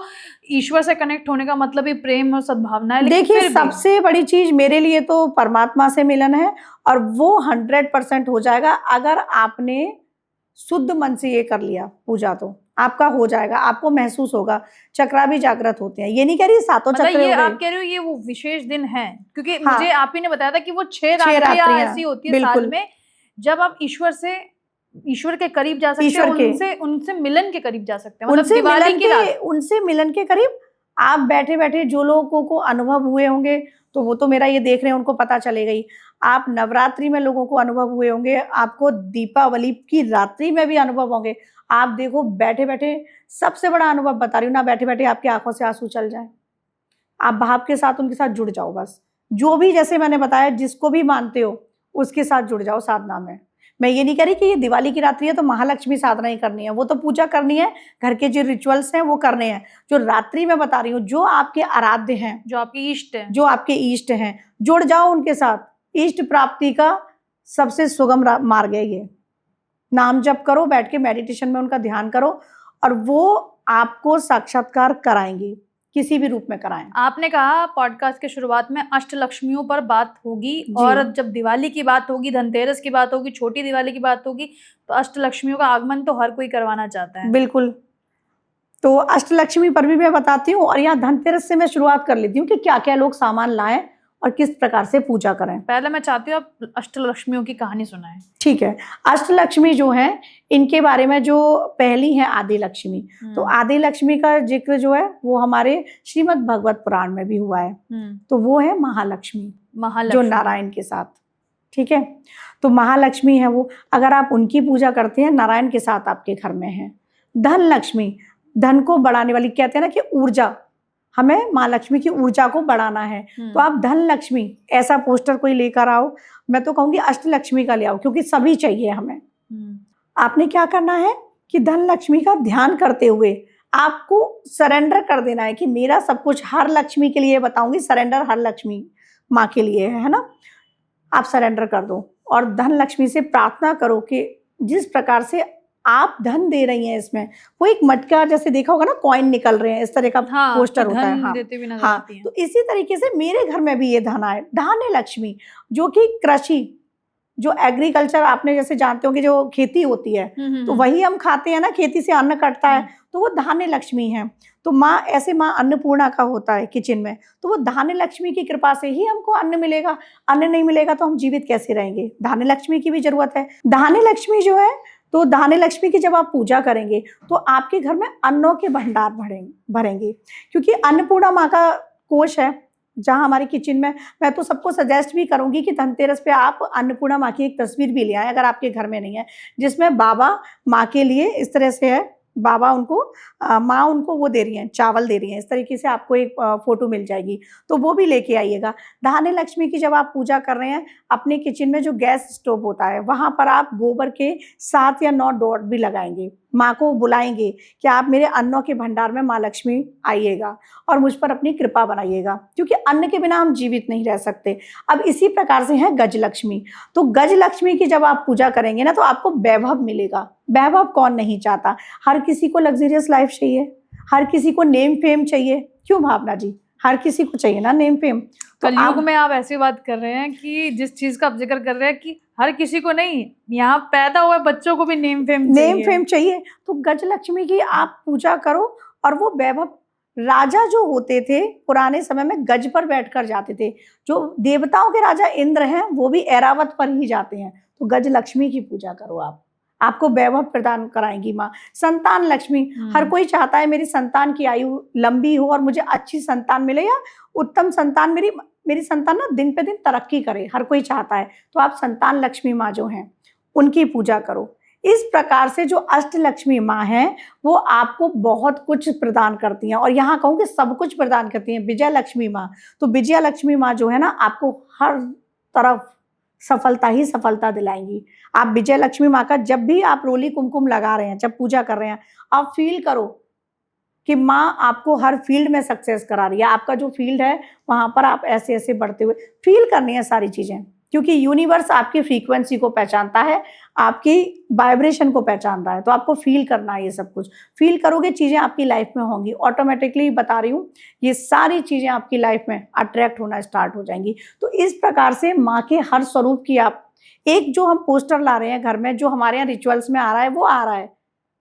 ईश्वर से कनेक्ट होने का मतलब ही प्रेम और सद्भावना है, लेकिन देखिए फिर भी सबसे बड़ी चीज मेरे लिए तो परमात्मा से मिलन है, और वो 100% हो जाएगा अगर आपने शुद्ध मन से ये कर लिया पूजा, तो आपका हो जाएगा। आपको महसूस होगा, चक्रा भी जागृत होते हैं। ये नहीं कह रही सातों मतलब चक्र ये हो आप गए। कह रहे हो ये वो विशेष दिन है? क्योंकि हाँ। मुझे आप ही ने बताया था कि वो 6 6 रात्रियां रात्रियां, ऐसी होती है साल बिल्कुल। में जब आप ईश्वर के करीब जा सकते हैं, ईश्वर के। उनसे मिलन के करीब जा सकते हैं। मतलब उनसे दिवाली मिलन की रात। के, उनसे मिलन के करीब आप बैठे बैठे जो लोगों को अनुभव हुए होंगे, तो वो तो मेरा ये देख रहे हैं, उनको पता चलेगा ही। आप नवरात्रि में लोगों को अनुभव हुए होंगे, आपको दीपावली की रात्रि में भी अनुभव होंगे। आप देखो बैठे बैठे, सबसे बड़ा अनुभव बता रही हूँ ना, बैठे बैठे आपकी आंखों से आंसू चल जाए। आप भाव के साथ उनके साथ जुड़ जाओ बस। जो भी जैसे मैंने बताया, जिसको भी मानते हो उसके साथ जुड़ जाओ साधना में। मैं ये नहीं कह रही कि ये दिवाली की रात्रि है तो महालक्ष्मी साधना ही करनी है, वो तो पूजा करनी है, घर के जो रिचुअल्स हैं वो करने हैं। जो रात्रि में बता रही हूँ, जो आपके आराध्य हैं, जो आपके इष्ट है, जो आपके इष्ट हैं, जुड़ जाओ उनके साथ। इष्ट प्राप्ति का सबसे सुगम मार्ग है ये। नाम जप करो, बैठ के मेडिटेशन में उनका ध्यान करो, और वो आपको साक्षात्कार कराएंगे, किसी भी रूप में कराएं। आपने कहा पॉडकास्ट के शुरुआत में अष्टलक्ष्मियों पर बात होगी, और जब दिवाली की बात होगी, धनतेरस की बात होगी, छोटी दिवाली की बात होगी, तो अष्टलक्ष्मियों का आगमन तो हर कोई करवाना चाहता है। बिल्कुल। तो अष्टलक्ष्मी पर भी मैं बताती हूँ, और यहाँ धनतेरस से मैं शुरुआत कर लेती हूँ कि क्या क्या लोग सामान लाएं और किस प्रकार से पूजा करें। पहले मैं चाहती हूँ आप अष्टलक्ष्मियों की कहानी सुनाएं। ठीक है। अष्टलक्ष्मी जो है, इनके बारे में जो पहली है आदि लक्ष्मी, तो आदि लक्ष्मी का जिक्र जो है वो हमारे श्रीमद् भगवत पुराण में भी हुआ है। तो वो है महालक्ष्मी, जो नारायण के साथ। ठीक है। तो महालक्ष्मी है वो, अगर आप उनकी पूजा करते हैं, नारायण के साथ आपके घर में है। धन लक्ष्मी, धन को बढ़ाने वाली, कहते हैं ना कि ऊर्जा, हमें माँ लक्ष्मी की ऊर्जा को बढ़ाना है। तो आप धन लक्ष्मी ऐसा पोस्टर कोई लेकर आओ। मैं तो कहूंगी अष्टलक्ष्मी का ले आओ, क्योंकि सभी चाहिए हमें। आपने क्या करना है कि धन लक्ष्मी का ध्यान करते हुए आपको सरेंडर कर देना है कि मेरा सब कुछ हर लक्ष्मी के लिए, बताऊंगी सरेंडर हर लक्ष्मी माँ के लिए है ना। आप सरेंडर कर दो और धन लक्ष्मी से प्रार्थना करो कि जिस प्रकार से आप धन दे रही हैं इसमें, वो एक मटका जैसे देखा होगा ना, कॉइन निकल रहे हैं, इस तरह का हाँ, पोस्टर कि होता है। धन हाँ देते भी नजर हाँ, आती हैं। तो इसी तरीके से मेरे घर में भी ये धन आए, धान्य लक्ष्मी, जो कि कृषि, जो एग्रीकल्चर, आपने जैसे जानते हो कि जो खेती होती है, तो वही हम खाते हैं ना, खेती से अन्न कटता है, तो वो धान्य लक्ष्मी है। तो माँ, ऐसे माँ अन्नपूर्णा का होता है किचन में, तो वो धान्य लक्ष्मी की कृपा से ही हमको अन्न मिलेगा। अन्न नहीं मिलेगा तो हम जीवित कैसे रहेंगे? धान्य लक्ष्मी की भी जरूरत है। धान्य लक्ष्मी जो है, तो धान्य लक्ष्मी की जब आप पूजा करेंगे तो आपके घर में अन्नों के भंडार भरेंगे, क्योंकि अन्नपूर्णा माँ का कोष है जहाँ हमारे किचन में। मैं तो सबको सजेस्ट भी करूंगी कि धनतेरस पे आप अन्नपूर्णा माँ की एक तस्वीर भी ले आए, अगर आपके घर में नहीं है, जिसमें बाबा माँ के लिए इस तरह से है, बाबा उनको माँ उनको वो दे रही हैं, चावल दे रही हैं, इस तरीके से आपको एक फोटो मिल जाएगी, तो वो भी लेके आइएगा। धान्य लक्ष्मी की जब आप पूजा कर रहे हैं, अपने किचन में जो गैस स्टोव होता है वहां पर आप गोबर के 7 या 9 डॉट भी लगाएंगे, माँ को बुलाएंगे कि आप मेरे अन्नों के भंडार में माँ लक्ष्मी आइएगा और मुझ पर अपनी कृपा बनाइएगा, क्योंकि अन्न के बिना हम जीवित नहीं रह सकते। अब इसी प्रकार से है गज लक्ष्मी। तो गज लक्ष्मी की जब आप पूजा करेंगे ना, तो आपको वैभव मिलेगा। वैभव कौन नहीं चाहता? हर किसी को लग्जरियस लाइफ चाहिए, हर किसी को नेम फेम चाहिए, क्यों भावना जी? हर किसी को चाहिए ना नेम फेम। तो कलयुग में आप ऐसी बात कर रहे हैं कि जिस चीज का आप जिक्र कर रहे हैं कि हर किसी को नहीं, यहाँ पैदा हुए बच्चों को भी नेम फेम चाहिए। तो गज लक्ष्मी की आप पूजा करो और वो वैभव। राजा जो होते थे पुराने समय में गज पर बैठकर जाते थे, जो देवताओं के राजा इंद्र हैं वो भी ऐरावत पर ही जाते हैं। तो गज लक्ष्मी की पूजा करो आप, आपको वैभव प्रदान कराएंगी माँ। संतान लक्ष्मी, हर कोई चाहता है मेरी संतान की आयु लंबी हो और मुझे अच्छी संतान मिले, या उत्तम संतान, मेरी संतान ना दिन पे दिन तरक्की करे, हर कोई चाहता है। तो आप संतान लक्ष्मी माँ जो हैं उनकी पूजा करो। इस प्रकार से जो अष्ट लक्ष्मी माँ हैं वो आपको बहुत कुछ प्रदान करती हैं, और यहाँ कहूँ कि सब कुछ प्रदान करती हैं। विजय लक्ष्मी माँ, तो विजय लक्ष्मी माँ जो है ना, आपको हर तरफ सफलता ही सफलता दिलाएंगी। आप विजय लक्ष्मी माँ का जब भी आप रोली कुमकुम लगा रहे हैं, जब पूजा कर रहे हैं, आप फील करो कि माँ आपको हर फील्ड में सक्सेस करा रही है। आपका जो फील्ड है वहां पर आप ऐसे ऐसे बढ़ते हुए फील करनी है सारी चीजें, क्योंकि यूनिवर्स आपकी फ्रीक्वेंसी को पहचानता है, आपकी वाइब्रेशन को पहचान रहा है। तो आपको फील करना है, ये सब कुछ फील करोगे, चीजें आपकी लाइफ में होंगी ऑटोमेटिकली। बता रही हूँ, ये सारी चीजें आपकी लाइफ में अट्रैक्ट होना स्टार्ट हो जाएंगी। तो इस प्रकार से माँ के हर स्वरूप की आप, एक जो हम पोस्टर ला रहे हैं घर में, जो हमारे यहाँ रिचुअल्स में आ रहा है वो आ रहा है,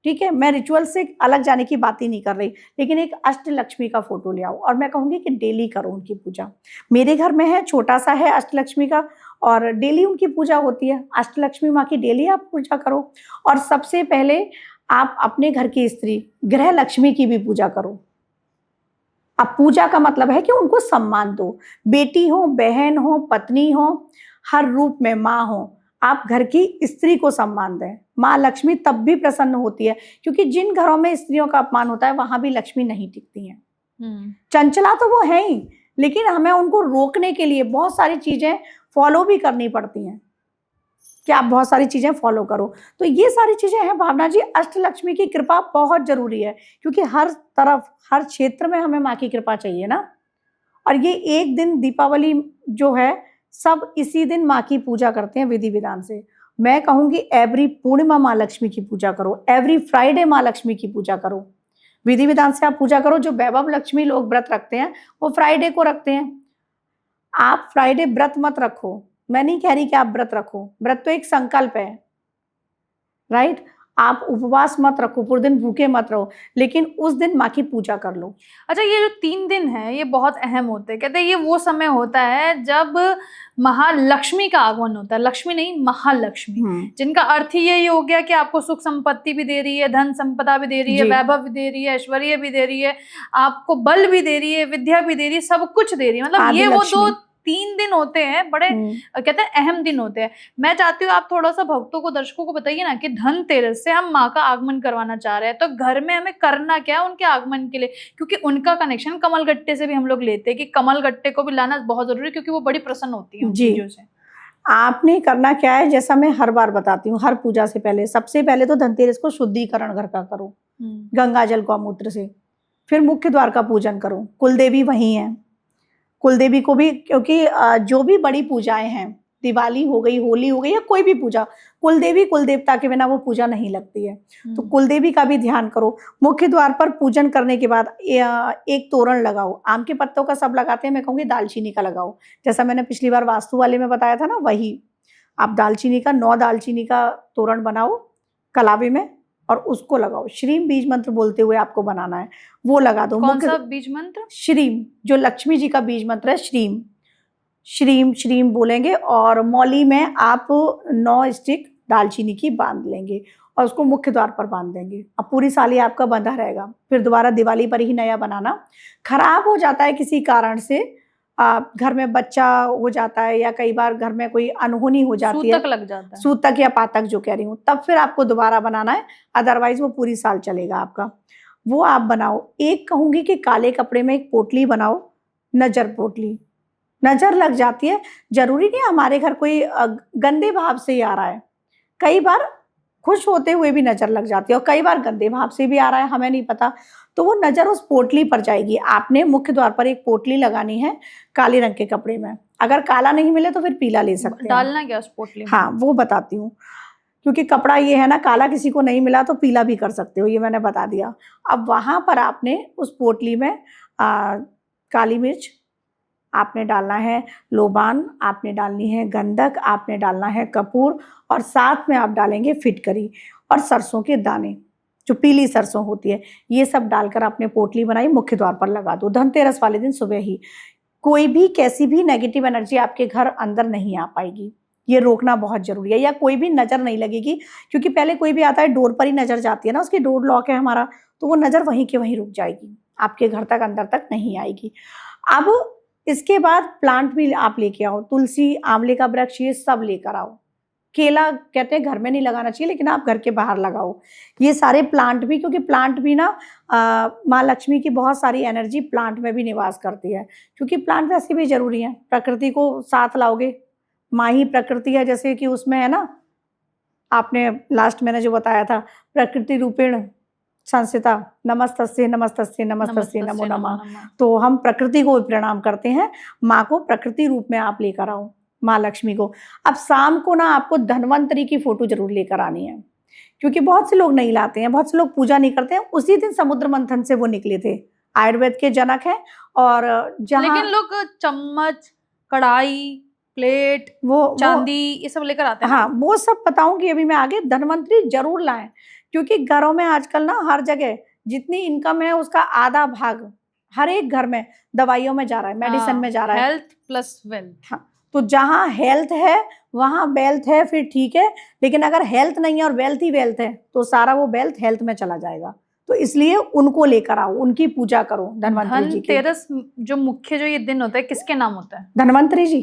ठीक है, मैं रिचुअल से अलग जाने की बात ही नहीं कर रही, लेकिन एक अष्ट लक्ष्मी का फोटो ले आओ और मैं कहूंगी कि डेली करो उनकी पूजा। मेरे घर में है, छोटा सा है अष्ट लक्ष्मी का, और डेली उनकी पूजा होती है। अष्ट लक्ष्मी माँ की डेली आप पूजा करो। और सबसे पहले आप अपने घर की स्त्री गृह लक्ष्मी की भी पूजा करो। अब पूजा का मतलब है कि उनको सम्मान दो, बेटी हो, बहन हो, पत्नी हो, हर रूप में माँ हो, आप घर की स्त्री को सम्मान दें। माँ लक्ष्मी तब भी प्रसन्न होती है, क्योंकि जिन घरों में स्त्रियों का अपमान होता है वहां भी लक्ष्मी नहीं टिकती हैं। चंचला तो वो है ही, लेकिन हमें उनको रोकने के लिए बहुत सारी चीजें फॉलो भी करनी पड़ती हैं कि आप बहुत सारी चीजें फॉलो करो। तो ये सारी चीजें हैं भावना जी। अष्ट लक्ष्मी की कृपा बहुत जरूरी है, क्योंकि हर तरफ, हर क्षेत्र में हमें माँ की कृपा चाहिए ना। और ये एक दिन दीपावली जो है, सब इसी दिन माँ की पूजा करते हैं विधि विधान से। मैं कहूंगी एवरी पूर्णिमा माँ लक्ष्मी की पूजा करो, एवरी फ्राइडे माँ लक्ष्मी की पूजा करो, विधि विधान से आप पूजा करो। जो वैभव लक्ष्मी लोग व्रत रखते हैं वो फ्राइडे को रखते हैं। आप फ्राइडे व्रत मत रखो, मैं नहीं कह रही कि आप व्रत रखो, व्रत तो एक संकल्प है, राइट। आप उपवास मत रखो, पूरे दिन भूखे मत रहो, लेकिन उस दिन माँ की पूजा कर लो। अच्छा, ये जो 3 दिन है ये बहुत अहम होते हैं। कहते हैं ये वो समय होता है जब महालक्ष्मी का आगमन होता है। लक्ष्मी नहीं, महालक्ष्मी, जिनका अर्थ ही यही हो गया कि आपको सुख संपत्ति भी दे रही है, धन संपदा भी दे रही है, वैभव भी दे रही है, ऐश्वर्य भी दे रही है, आपको बल भी दे रही है, विद्या भी दे रही है, सब कुछ दे रही है। मतलब ये वो 2-3 दिन होते हैं, बड़े कहते हैं अहम दिन होते हैं। मैं चाहती हूँ आप थोड़ा सा भक्तों को, दर्शकों को बताइए ना कि धनतेरस से हम माँ का आगमन करवाना चाह रहे हैं, तो घर में हमें करना क्या है उनके आगमन के लिए, क्योंकि उनका कनेक्शन कमल गट्टे से भी हम लोग लेते हैं कि कमल गट्टे को भी लाना बहुत जरूरी है, क्योंकि वो बड़ी प्रसन्न होती है उन चीजों से। आपने करना क्या है, जैसा मैं हर बार बताती हूँ, हर पूजा से पहले सबसे पहले तो धनतेरस को शुद्धिकरण घर का करो, गंगा जल गौमूत्र से। फिर मुख्य द्वार का पूजन करो, कुलदेवी वही है, कुलदेवी को भी, क्योंकि जो भी बड़ी पूजाएं हैं दिवाली हो गई, होली हो गई या कोई भी पूजा, कुल देवी कुल देवता के बिना वो पूजा नहीं लगती है। तो कुल देवी का भी ध्यान करो। मुख्य द्वार पर पूजन करने के बाद एक तोरण लगाओ। आम के पत्तों का सब लगाते हैं, मैं कहूँगी दालचीनी का लगाओ। जैसा मैंने पिछली बार वास्तु वाले में बताया था ना, वही आप दालचीनी का 9 दालचीनी का तोरण बनाओ कलावे में और उसको लगाओ। श्रीम बीज मंत्र बोलते हुए आपको बनाना है, वो लगा दो। कौन सा बीज मंत्र? श्रीम, जो लक्ष्मी जी का बीज मंत्र है, श्रीम श्रीम श्रीम बोलेंगे और मौली में आप 9 स्टिक दालचीनी की बांध लेंगे और उसको मुख्य द्वार पर बांध देंगे। अब पूरी साल ये आपका बंधा रहेगा। फिर दोबारा दिवाली पर ही नया बनाना। खराब हो जाता है किसी कारण से, घर में बच्चा हो जाता है या कई बार घर में कोई अनहोनी हो जाती है, सूतक लग जाता है, सूतक या पातक जो कह रही हूँ, तब फिर आपको दोबारा बनाना है, अदरवाइज वो पूरी साल चलेगा आपका। वो आप बनाओ। एक कहूँगी कि काले कपड़े में एक पोटली बनाओ, नजर पोटली। नजर लग जाती है, जरूरी नहीं हमारे घर कोई गंदे भाव से ही आ रहा है, कई बार खुश होते हुए भी नजर लग जाती है और कई बार गंदे भाव से भी आ रहा है, हमें नहीं पता, तो वो नजर उस पोटली पर जाएगी। आपने मुख्य द्वार पर एक पोटली लगानी है काले रंग के कपड़े में। अगर काला नहीं मिले तो फिर पीला ले सकते हैं। डालना क्या उस पोटली में? हाँ, वो बताती हूँ, क्योंकि कपड़ा ये है ना, काला किसी को नहीं मिला तो पीला भी कर सकते हो, ये मैंने बता दिया। अब वहां पर आपने उस पोटली में काली मिर्च आपने डालना है, लोबान आपने डालनी है, गंधक आपने डालना है, कपूर, और साथ में आप डालेंगे फिटकरी और सरसों के दाने, जो पीली सरसों होती है, ये सब डालकर आपने पोटली बनाई, मुख्य द्वार पर लगा दो। धनतेरस वाले दिन सुबह ही कोई भी कैसी भी नेगेटिव एनर्जी आपके घर अंदर नहीं आ पाएगी, ये रोकना बहुत जरूरी है। या कोई भी नजर नहीं लगेगी, क्योंकि पहले कोई भी आता है डोर पर ही नजर जाती है ना, उसकी डोर लॉक है हमारा, तो वो नजर वहीं के वहीं रुक जाएगी, आपके घर तक अंदर तक नहीं आएगी। अब इसके बाद प्लांट भी आप लेके आओ, तुलसी, आंवले का वृक्ष, ये सब लेकर आओ। केला कहते हैं घर में नहीं लगाना चाहिए, लेकिन आप घर के बाहर लगाओ ये सारे प्लांट भी, क्योंकि प्लांट भी ना माँ लक्ष्मी की बहुत सारी एनर्जी प्लांट में भी निवास करती है, क्योंकि प्लांट वैसे भी जरूरी है। प्रकृति को साथ लाओगे, माँ ही प्रकृति है, जैसे कि उसमें है ना, आपने लास्ट मैंने जो बताया था, प्रकृति रूपेण संस्थिता, नमस्तस्ये नमस्तस्ये नमस्तस्ये नमो नमः। तो हम प्रकृति को प्रणाम करते हैं, माँ को प्रकृति रूप में आप लेकर आओ, माँ लक्ष्मी को। अब शाम को ना आपको धन्वंतरी की फोटो जरूर लेकर आनी है, क्योंकि बहुत से लोग नहीं लाते हैं, बहुत से लोग पूजा नहीं करते हैं। उसी दिन समुद्र मंथन से वो निकले थे, आयुर्वेद के जनक हैं। और जहाँ लेकिन लोग चम्मच, कढ़ाई, प्लेट, वो चांदी, ये सब लेकर आते हैं। हाँ, वो सब बताऊंगी अभी मैं आगे। धन्वंतरी जरूर लाएं, क्योंकि घरों में आजकल ना हर जगह जितनी इनकम है उसका आधा भाग हर एक घर में दवाइयों में जा रहा है, मेडिसिन में जा रहा है। Health plus wealth. हाँ, तो जहाँ हेल्थ है वहाँ वेल्थ है, फिर ठीक है, लेकिन अगर हेल्थ नहीं है और वेल्थ ही वेल्थ है तो सारा वो वेल्थ हेल्थ में चला जाएगा। तो इसलिए उनको लेकर आओ, उनकी पूजा करो धन्वंतरी जी की। धनतेरस जो मुख्य जो ये दिन होता है, किसके नाम होता है? धन्वंतरी जी,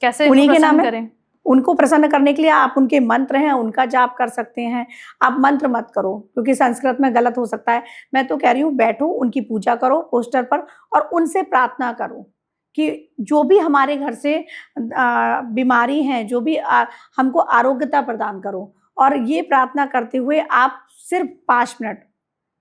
कैसे उन्हीं के नाम करें? उनको प्रसन्न करने के लिए आप उनके मंत्र हैं, उनका जाप कर सकते हैं। आप मंत्र मत करो, क्योंकि संस्कृत में गलत हो सकता है। मैं तो कह रही हूँ बैठो, उनकी पूजा करो पोस्टर पर और उनसे प्रार्थना करो कि जो भी हमारे घर से बीमारी है, जो भी हमको आरोग्यता प्रदान करो। और ये प्रार्थना करते हुए आप सिर्फ 5 मिनट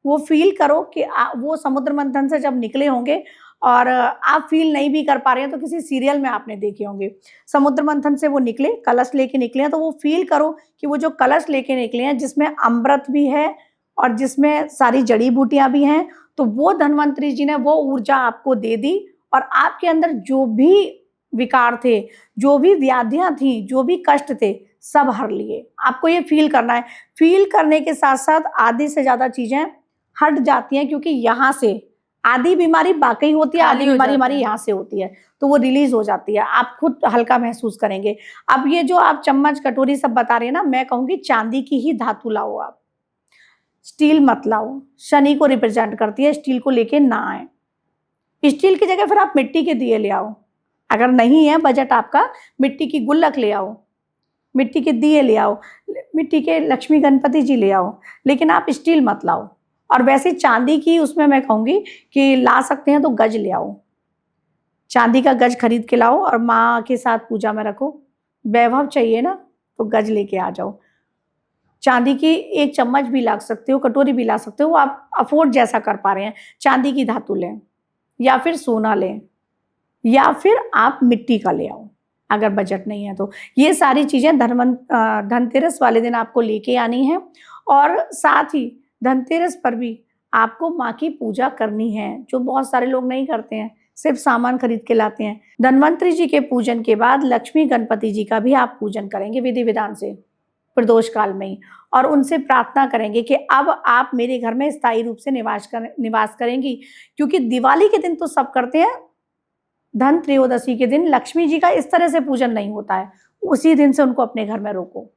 वो फील करो कि वो समुद्र मंथन से जब निकले होंगे, और आप फील नहीं भी कर पा रहे हैं तो किसी सीरियल में आपने देखे होंगे, समुद्र मंथन से वो निकले, कलश लेके निकले हैं, तो वो फील करो कि वो जो कलश लेके निकले हैं जिसमें अमृत भी है और जिसमें सारी जड़ी बूटियां भी हैं, तो वो धन्वंतरी जी ने वो ऊर्जा आपको दे दी और आपके अंदर जो भी विकार थे, जो भी व्याधियां थी, जो भी कष्ट थे, सब हर लिए। आपको ये फील करना है। फील करने के साथ साथ आधी से ज्यादा चीजें हट जाती हैं, क्योंकि यहाँ से आधी बीमारी वाकई होती है, आधी बीमारी हमारी यहाँ से होती है, तो वो रिलीज हो जाती है, आप खुद हल्का महसूस करेंगे। अब ये जो आप चम्मच कटोरी सब बता रहे हैं ना, मैं कहूंगी चांदी की ही धातु लाओ, आप स्टील मत लाओ, शनि को रिप्रेजेंट करती है, स्टील को लेके ना आए। स्टील की जगह फिर आप मिट्टी के दिए ले आओ, अगर नहीं है बजट आपका, मिट्टी की गुल्लक ले आओ, मिट्टी के दिए ले आओ, मिट्टी के लक्ष्मी गणपति जी ले आओ, लेकिन आप स्टील मत लाओ। और वैसे चांदी की उसमें मैं कहूँगी कि ला सकते हैं तो गज ले आओ, चांदी का गज खरीद के लाओ और माँ के साथ पूजा में रखो। वैभव चाहिए ना, तो गज लेके आ जाओ। चांदी की एक चम्मच भी ला सकते हो, कटोरी भी ला सकते हो, आप अफोर्ड जैसा कर पा रहे हैं। चांदी की धातु लें या फिर सोना लें या फिर आप मिट्टी का ले आओ, अगर बजट नहीं है तो। ये सारी चीज़ें धनतेरस वाले दिन आपको लेके आनी है। और साथ ही धनतेरस पर भी आपको माँ की पूजा करनी है, जो बहुत सारे लोग नहीं करते हैं, सिर्फ सामान खरीद के लाते हैं। धन्वंतरि जी के पूजन के बाद लक्ष्मी गणपति जी का भी आप पूजन करेंगे विधि विधान से प्रदोष काल में ही, और उनसे प्रार्थना करेंगे कि अब आप मेरे घर में स्थायी रूप से निवास करेंगी। क्योंकि दिवाली के दिन तो सब करते हैं, धन त्रयोदशी के दिन लक्ष्मी जी का इस तरह से पूजन नहीं होता है। उसी दिन से उनको अपने घर में रोको।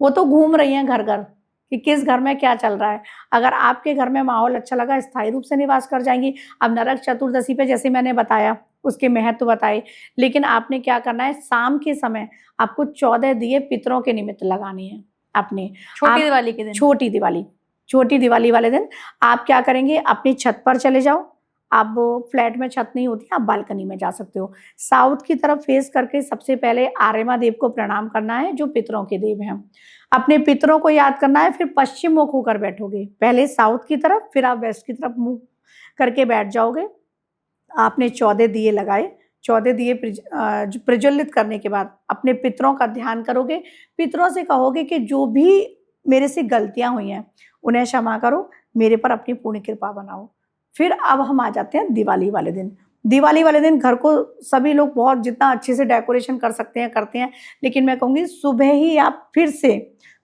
वो तो घूम रही हैं घर घर कि किस घर में क्या चल रहा है। अगर आपके घर में माहौल अच्छा लगा, स्थायी रूप से निवास कर जाएंगी। अब नरक चतुर्दशी पे जैसे मैंने बताया, उसके महत्व बताए, लेकिन आपने क्या करना है, शाम के समय आपको 14 दिए पितरों के निमित्त लगाने हैं अपने। छोटी दिवाली के दिन? छोटी दिवाली वाले दिन आप क्या करेंगे, अपनी छत पर चले जाओ। आप फ्लैट में छत नहीं होती, आप बालकनी में जा सकते हो। साउथ की तरफ फेस करके सबसे पहले आर्यमा देव को प्रणाम करना है, जो पितरों के देव हैं। अपने पितरों को याद करना है, फिर पश्चिम मुख होकर बैठोगे। पहले साउथ की तरफ, फिर आप वेस्ट की तरफ मुंह करके बैठ जाओगे। आपने 14 दिए लगाए। 14 दिए प्रज्वलित करने के बाद अपने पितरों का ध्यान करोगे। पितरों से कहोगे कि जो भी मेरे से गलतियां हुई हैं उन्हें क्षमा करो, मेरे पर अपनी पूर्ण कृपा बनाओ। फिर अब हम आ जाते हैं दिवाली वाले दिन। दिवाली वाले दिन घर को सभी लोग बहुत जितना अच्छे से डेकोरेशन कर सकते हैं करते हैं, लेकिन मैं कहूँगी सुबह ही आप फिर से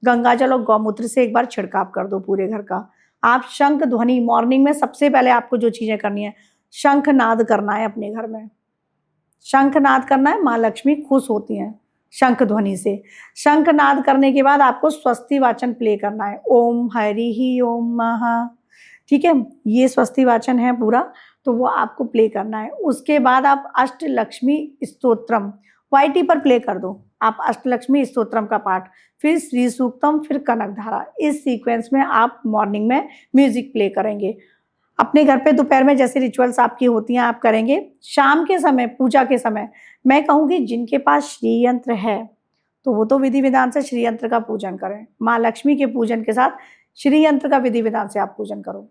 गंगा जल और गौमूत्र से एक बार छिड़काव कर दो पूरे घर का। आप शंख ध्वनि, मॉर्निंग में सबसे पहले आपको जो चीजें करनी है, शंख नाद करना है अपने घर में। शंख नाद करना है, माँ लक्ष्मी खुश होती हैं शंख ध्वनि से। शंख नाद करने के बाद आपको स्वस्ति वाचन प्ले करना है, ओम हरि ही ओम महा, ठीक है, ये स्वस्ति वाचन है पूरा, तो वो आपको प्ले करना है। उसके बाद आप अष्टलक्ष्मी स्तोत्रम वाईटी पर प्ले कर दो। आप अष्टलक्ष्मी स्तोत्रम का पाठ, फिर श्री सूक्तम, फिर कनकधारा, इस सीक्वेंस में आप मॉर्निंग में म्यूजिक प्ले करेंगे। अपने घर पे दोपहर में जैसे रिचुअल्स आपकी होती हैं आप करेंगे। शाम के समय, पूजा के समय, मैं कहूँगी जिनके पास श्री यंत्र है तो वो तो विधि विधान से श्री यंत्र का पूजन करें। माँ लक्ष्मी के पूजन के साथ श्री यंत्र का विधि विधान से आप पूजन करो।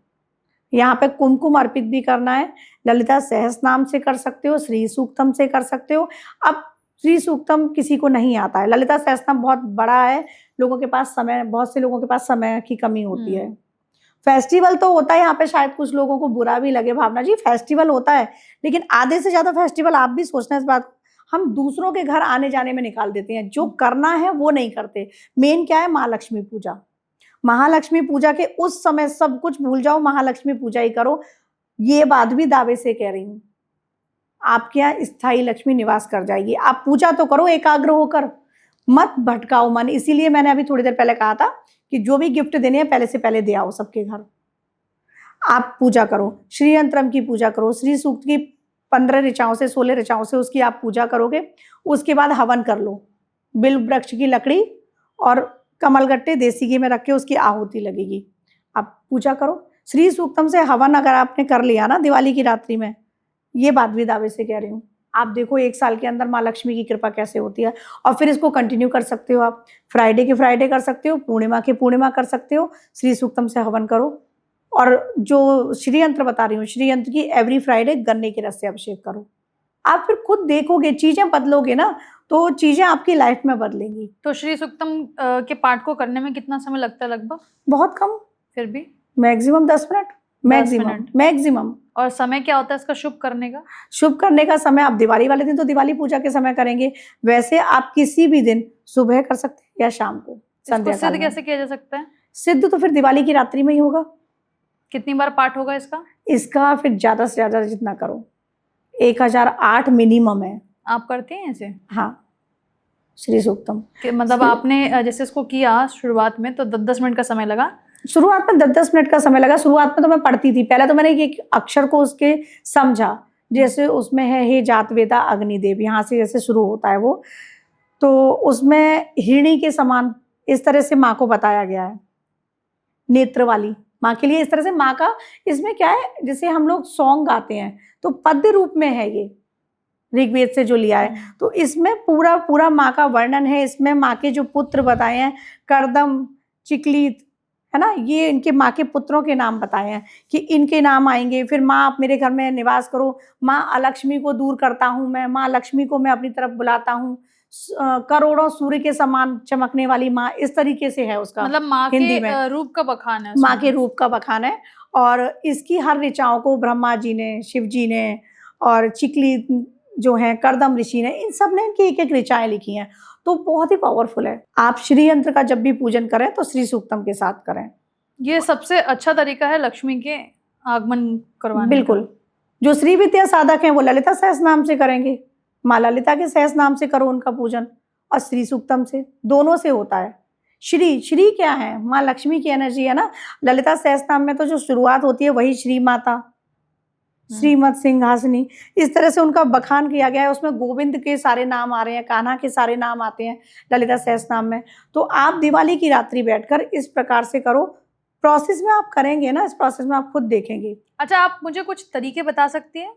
यहाँ पे कुमकुम अर्पित भी करना है। ललिता सहस नाम से कर सकते हो, श्री सूक्तम से कर सकते हो। अब श्री सूक्तम किसी को नहीं आता है, ललिता सहस्त्रनाम बहुत बड़ा है, लोगों के पास समय, बहुत से लोगों के पास समय की कमी होती है। फेस्टिवल तो होता है यहाँ पे, शायद कुछ लोगों को बुरा भी लगे, भावना जी फेस्टिवल होता है, लेकिन आधे से ज्यादा फेस्टिवल आप भी सोचना इस बात, हम दूसरों के घर आने जाने में निकाल देते हैं। जो करना है वो नहीं करते। मेन क्या है, महालक्ष्मी पूजा। महालक्ष्मी पूजा के उस समय सब कुछ भूल जाओ, महालक्ष्मी पूजा ही करो। ये बात भी दावे से कह रही हूँ, आपके यहाँ स्थायी लक्ष्मी निवास कर जाएगी। आप पूजा तो करो एकाग्र होकर, मत भटकाओ मन। इसीलिए मैंने अभी थोड़ी देर पहले कहा था कि जो भी गिफ्ट देने हैं पहले से पहले दे आओ सबके घर। आप पूजा करो, श्री यंत्रम की पूजा करो, श्री सूक्त की 15 ऋचाओं से 16 ऋचाओं से उसकी आप पूजा करोगे। उसके बाद हवन कर लो, बिल वृक्ष की लकड़ी और कमलगट्टे देसी घी में रख के उसकी आहुति लगेगी। आप पूजा करो। श्री सूक्तम से हवन अगर आपने कर लिया ना दिवाली की रात्रि में, ये बात भी दावे से कह रही हूँ, आप देखो 1 साल के अंदर माँ लक्ष्मी की कृपा कैसे होती है। और फिर इसको कंटिन्यू कर सकते हो आप, फ्राइडे के फ्राइडे कर सकते हो, पूर्णिमा के पूर्णिमा कर सकते हो। श्री सूक्तम से हवन करो। और जो श्री यंत्र बता रही हूँ, श्री यंत्र की एवरी फ्राइडे गन्ने के रस से अभिषेक करो। आप फिर खुद देखोगे, चीजें बदलोगे ना तो चीजें आपकी लाइफ में बदलेंगी। तो श्री सूक्तम के पाठ को करने में कितना समय लगता है लगभग? बहुत कम, फिर भी मैक्सिमम 10 मिनट, मैक्सिमम। और समय क्या होता है इसका शुभ करने का? शुभ करने का समय, आप दिवाली वाले दिन तो दिवाली पूजा के समय करेंगे, वैसे आप किसी भी दिन सुबह कर सकते हैं या शाम को, संध्या सिद्ध कैसे किया जा सकता है? सिद्ध तो फिर दिवाली की रात्रि में ही होगा। कितनी बार पाठ होगा इसका? इसका फिर ज्यादा से ज्यादा जितना करो, 1008 मिनिमम है। आप करते हैं ऐसे? हाँ, श्री सूक्तम मतलब आपने जैसे इसको किया शुरुआत में तो 10-10 मिनट का समय लगा? शुरुआत में 10-10 मिनट का समय लगा। शुरुआत में तो मैं पढ़ती थी, पहले तो मैंने एक अक्षर को उसके समझा, जैसे उसमें है हे जातवेदा अग्निदेव, यहाँ से जैसे शुरू होता है वो, तो उसमें हिरणी के समान इस तरह से माँ को बताया गया है, नेत्र वाली माँ के लिए। इस तरह से माँ का, इसमें क्या है, जैसे हम लोग सॉन्ग गाते हैं तो पद्य रूप में है ये, ऋग्वेद से जो लिया है, तो इसमें पूरा पूरा माँ का वर्णन है। इसमें माँ के जो पुत्र बताए हैं, करदम, चिकलीत, है ना, ये इनके माँ के पुत्रों के नाम बताए हैं कि इनके नाम आएंगे। फिर माँ आप मेरे घर में निवास करो, माँ अलक्ष्मी को दूर करता हूँ मैं, माँ लक्ष्मी को मैं अपनी तरफ बुलाता हूँ, करोड़ों सूर्य के समान चमकने वाली माँ, इस तरीके से है उसका। मतलब माँ हिंदी के में रूप का बखान है माँ उसमें। के रूप का बखान है। और इसकी हर ऋचाओं को ब्रह्मा जी ने, शिव जी ने और चिकली जो है करदम ऋषि ने, इन सब ने इनकी एक एक ऋचाएं लिखी हैं। तो बहुत ही पावरफुल है। आप श्री यंत्र का जब भी पूजन करें तो श्री सूक्तम के साथ करें। ये सबसे अच्छा तरीका है लक्ष्मी के आगमन करवाने का। बिल्कुल। जो श्री विद्या साधक हैं वो ललिता सहस नाम से करेंगे, माँ ललिता के सहस नाम से करो उनका पूजन, और श्री सूक्तम से, दोनों से होता है। श्री, श्री क्या है? माँ लक्ष्मी की एनर्जी है ना। ललिता सहस नाम में तो जो शुरुआत होती है वही श्री माता, श्रीमत सिंहासनी, इस तरह से उनका बखान किया गया है। उसमें गोविंद के सारे नाम आ रहे हैं, कान्हा के सारे नाम आते हैं ललिता सहस नाम में। तो आप दिवाली की रात्रि बैठकर इस प्रकार से करो। प्रोसेस में आप करेंगे ना, इस प्रोसेस में आप खुद देखेंगे। अच्छा, आप मुझे कुछ तरीके बता सकती हैं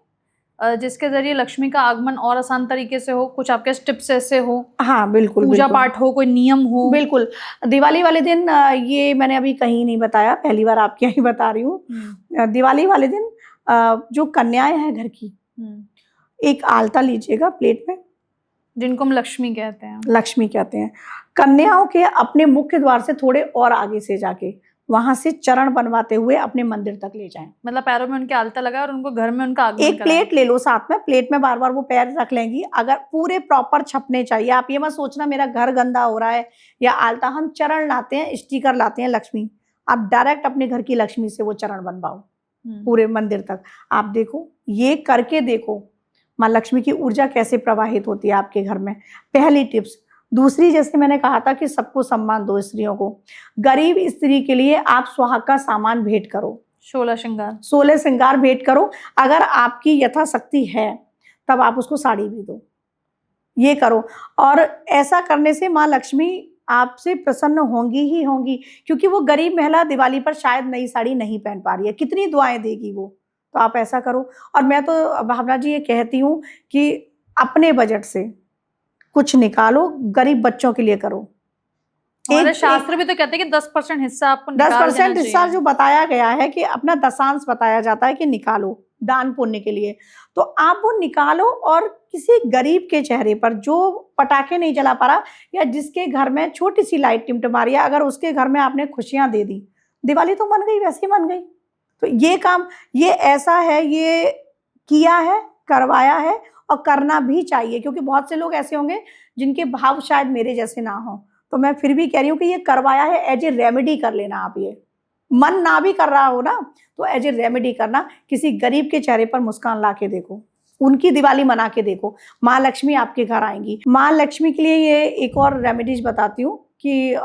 जिसके जरिए लक्ष्मी का आगमन और आसान तरीके से हो? कुछ आपके टिप्स ऐसे हो? हाँ बिल्कुल, पूजा बिल्कुल। पाठ हो, कोई नियम हो? बिल्कुल। दिवाली वाले दिन ये मैंने अभी कहीं नहीं बताया, पहली बार आपके यहाँ ही बता रही हूँ। दिवाली वाले दिन जो कन्याएं हैं घर की, एक आलता लीजिएगा प्लेट में, जिनको हम लक्ष्मी कहते हैं। लक्ष्मी कहते हैं। कन्याओं के अपने मुख्य द्वार से थोड़े और आगे से जाके वहां से चरण बनवाते हुए अपने मंदिर तक ले जाएं। मतलब पैरों में उनके आलता लगाए और उनको घर में उनका आगमन एक कराएं। प्लेट ले लो साथ में, प्लेट में बार बार वो पैर रख लेंगी। अगर पूरे प्रॉपर छपने चाहिए, आप ये मत सोचना मेरा घर गंदा हो रहा है या आलता। हम चरण लाते हैं, स्टिकर लाते हैं लक्ष्मी, आप डायरेक्ट अपने घर की लक्ष्मी से वो चरण बनवाओ पूरे मंदिर तक। आप देखो, ये करके देखो माँ लक्ष्मी की ऊर्जा कैसे प्रवाहित होती है आपके घर में। पहली टिप्स। दूसरी, जैसे मैंने कहा था कि सबको सम्मान दो, स्त्रियों को। गरीब स्त्री के लिए आप सुहाग का सामान भेंट करो, 16 श्रृंगार, 16 श्रृंगार भेंट करो। अगर आपकी यथाशक्ति है तब आप उसको साड़ी भी दो, ये करो। और ऐसा करने से माँ लक्ष्मी आपसे प्रसन्न होंगी ही होंगी, क्योंकि वो गरीब महिला दिवाली पर शायद नई साड़ी नहीं पहन पा रही है, कितनी दुआएं देगी वो। तो आप ऐसा करो। और मैं तो भावना जी ये कहती हूँ कि अपने बजट से कुछ निकालो, गरीब बच्चों के लिए करो। हमारे शास्त्र भी तो कहते हैं कि 10% हिस्सा आपको निकाल 10% देना हिस्सा चाहिए। जो बताया गया है कि अपना दशांश बताया जाता है कि निकालो दान पुण्य के लिए। तो आप वो निकालो और किसी गरीब के चेहरे पर जो पटाखे नहीं जला पा रहा या जिसके घर में छोटी सी लाइट टिमटिमा रही है, अगर उसके घर में आपने खुशियां दे दी, दिवाली तो मन गई, वैसे ही मन गई। तो ये काम, ये ऐसा है, ये किया है, करवाया है और करना भी चाहिए। क्योंकि बहुत से लोग ऐसे होंगे जिनके भाव शायद मेरे जैसे ना हो, तो मैं फिर भी कह रही हूँ कि ये करवाया है, एज ए रेमेडी कर लेना। आप ये मन ना भी कर रहा हो ना, तो एज ए रेमेडी करना। किसी गरीब के चेहरे पर मुस्कान ला के देखो, उनकी दिवाली मना के देखो, माँ लक्ष्मी आपके घर आएंगी। माँ लक्ष्मी के लिए ये एक और रेमेडीज बताती हूँ कि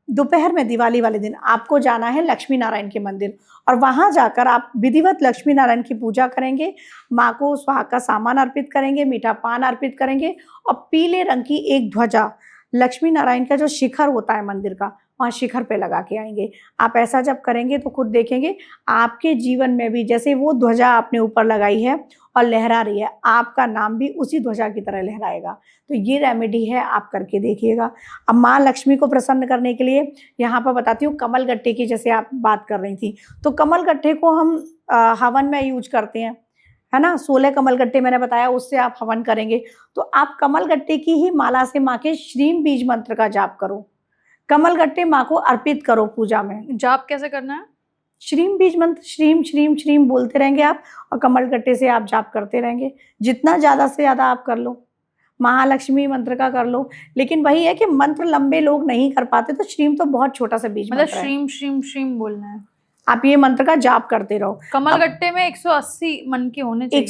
दोपहर में दिवाली वाले दिन आपको जाना है लक्ष्मी नारायण के मंदिर, और वहां जाकर आप विधिवत लक्ष्मी नारायण की पूजा करेंगे, माँ को सुहाग का सामान अर्पित करेंगे, मीठा पान अर्पित करेंगे, और पीले रंग की एक ध्वजा लक्ष्मी नारायण का जो शिखर होता है मंदिर का, वहाँ शिखर पे लगा के आएंगे। आप ऐसा जब करेंगे तो खुद देखेंगे आपके जीवन में भी जैसे वो ध्वजा आपने ऊपर लगाई है और लहरा रही है, आपका नाम भी उसी ध्वजा की तरह लहराएगा। तो ये रेमेडी है, आप करके देखिएगा। अब माँ लक्ष्मी को प्रसन्न करने के लिए यहाँ पर बताती हूँ कमल गट्टे की, जैसे आप बात कर रही थी, तो कमल गट्टे को हम हवन में यूज करते हैं, है ना। 16 कमल गट्टे मैंने बताया, उससे आप हवन करेंगे। तो आप कमल गट्टे की ही माला से माँ के श्रीम बीज मंत्र का जाप करो, कमल गट्टे माँ को अर्पित करो पूजा में। जाप कैसे करना है? श्रीम बीज मंत्र, श्रीम श्रीम श्रीम बोलते रहेंगे आप, और कमल गट्टे से आप जाप करते रहेंगे। जितना ज्यादा से ज्यादा आप कर लो, महालक्ष्मी मंत्र का कर लो। लेकिन वही है कि मंत्र लंबे लोग नहीं कर पाते, तो श्रीम तो बहुत छोटा सा बीज मतलब मंत्र है, श्रीम श्रीम श्रीम बोलना है। आप ये मंत्र का जाप करते रहो। कमल गट्टे में 180 मन के होने चाहिए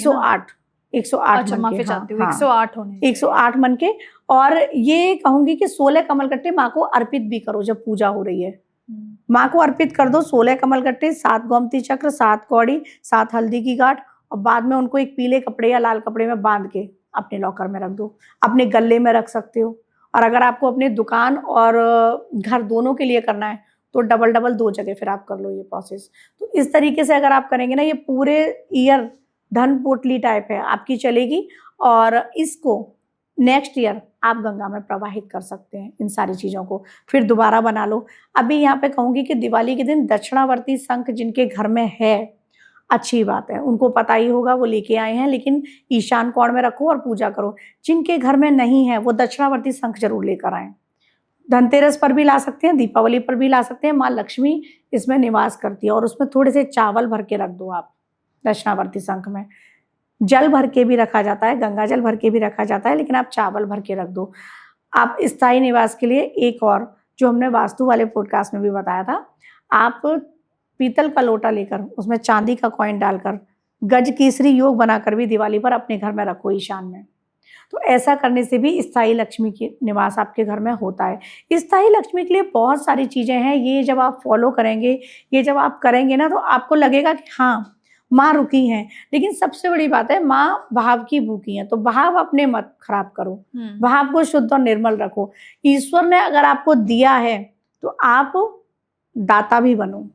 108 अच्छा, मन माफी के, चाहती हूँ, हाँ, 108 होने चाहिए। 108 मन के। और ये कहूंगी कि 16 कमल गट्टे माँ को अर्पित भी करो जब पूजा हो रही है, माँ को अर्पित कर दो 16 कमल गट्टे, 7 गोमती चक्र, 7 कौड़ी, 7 हल्दी की गांठ, और बाद में उनको एक पीले कपड़े या लाल कपड़े में बांध के अपने लॉकर में रख दो, अपने गले में रख सकते हो। और अगर आपको अपने दुकान और घर दोनों के लिए करना है तो डबल डबल 2 जगह फिर आप कर लो ये प्रोसेस। तो इस तरीके से अगर आप करेंगे ना, ये पूरे ईयर धन पोटली टाइप है आपकी चलेगी, और इसको नेक्स्ट ईयर आप गंगा में प्रवाहित कर सकते हैं इन सारी चीज़ों को, फिर दोबारा बना लो। अभी यहाँ पे कहूँगी कि दिवाली के दिन दक्षिणावर्ती शंख जिनके घर में है, अच्छी बात है, उनको पता ही होगा, वो लेके आए हैं, लेकिन ईशान कोण में रखो और पूजा करो। जिनके घर में नहीं है वो दक्षिणावर्ती शंख जरूर लेकर आएं। धनतेरस पर भी ला सकते हैं, दीपावली पर भी ला सकते हैं। माँ लक्ष्मी इसमें निवास करती है और उसमें थोड़े से चावल भर के रख दो आप दक्षिणावर्ती शंख में। जल भर के भी रखा जाता है, गंगा जल भर के भी रखा जाता है, लेकिन आप चावल भर के रख दो। आप स्थायी निवास के लिए एक और जो हमने वास्तु वाले पॉडकास्ट में भी बताया था, आप पीतल का लोटा लेकर उसमें चांदी का कॉइन डालकर गज केसरी योग बनाकर भी दिवाली पर अपने घर में रखो ईशान में। तो ऐसा करने से भी स्थायी लक्ष्मी की निवास आपके घर में होता है। स्थायी लक्ष्मी के लिए बहुत सारी चीजें हैं, ये जब आप फॉलो करेंगे, ये जब आप करेंगे ना, तो आपको लगेगा कि हाँ माँ रुकी हैं। लेकिन सबसे बड़ी बात है, माँ भाव की भूखी है, तो भाव अपने मत खराब करो, भाव को शुद्ध और निर्मल रखो। ईश्वर ने अगर आपको दिया है तो आप दाता भी बनो।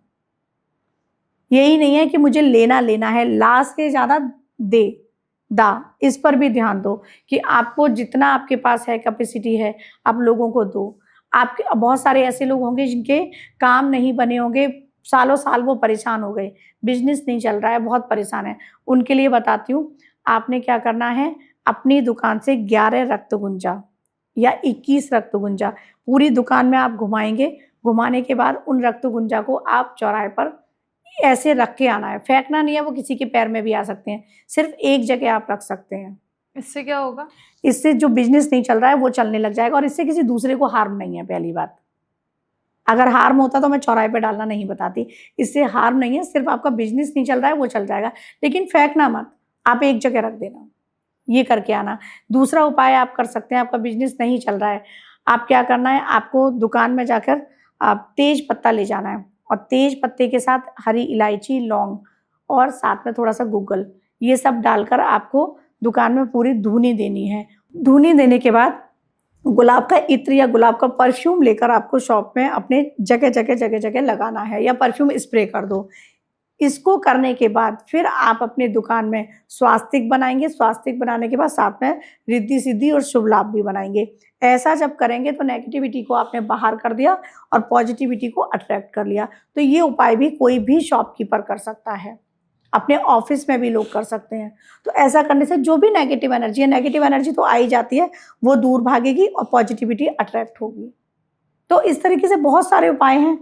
यही नहीं है कि मुझे लेना लेना है, ला से ज्यादा दे दा, इस पर भी ध्यान दो कि आपको जितना आपके पास है कैपेसिटी है आप लोगों को दो। आपके बहुत सारे ऐसे लोग होंगे जिनके काम नहीं बने होंगे, सालों साल वो परेशान हो गए, बिजनेस नहीं चल रहा है, बहुत परेशान है। उनके लिए बताती हूँ, आपने क्या करना है, अपनी दुकान से 11 रक्त गुंजा या 21 रक्त गुंजा पूरी दुकान में आप घुमाएंगे। घुमाने के बाद उन रक्त गुंजा को आप चौराहे पर ऐसे रख के आना है, फेंकना नहीं है, वो किसी के पैर में भी आ सकते हैं, सिर्फ एक जगह आप रख सकते हैं। इससे क्या होगा? इससे जो बिजनेस नहीं चल रहा है वो चलने लग जाएगा और इससे किसी दूसरे को हार्म नहीं है। पहली बात, अगर हार्म होता तो मैं चौराहे पे डालना नहीं बताती। इससे हार्म नहीं है, सिर्फ आपका बिजनेस नहीं चल रहा है वो चल जाएगा, लेकिन फेंकना मत, आप एक जगह रख देना, ये करके आना। दूसरा उपाय आप कर सकते हैं, आपका बिजनेस नहीं चल रहा है, आप क्या करना है, आपको दुकान में जाकर आप तेज पत्ता ले जाना है और तेज पत्ते के साथ हरी इलायची, लौंग और साथ में थोड़ा सा गूगल, ये सब डालकर आपको दुकान में पूरी धुनी देनी है। धुनी देने के बाद गुलाब का इत्र या गुलाब का परफ्यूम लेकर आपको शॉप में अपने जगह जगह जगह जगह लगाना है या परफ्यूम स्प्रे कर दो। इसको करने के बाद फिर आप अपने दुकान में स्वास्तिक बनाएंगे। स्वास्तिक बनाने के बाद साथ में रिद्धि सिद्धि और शुभ लाभ भी बनाएंगे। ऐसा जब करेंगे तो नेगेटिविटी को आपने बाहर कर दिया और पॉजिटिविटी को अट्रैक्ट कर लिया। तो ये उपाय भी कोई भी शॉपकीपर कर सकता है, अपने ऑफिस में भी लोग कर सकते हैं। तो ऐसा करने से जो भी नेगेटिव एनर्जी है, नेगेटिव एनर्जी तो आई जाती है, वो दूर भागेगी और पॉजिटिविटी अट्रैक्ट होगी। तो इस तरीके से बहुत सारे उपाय हैं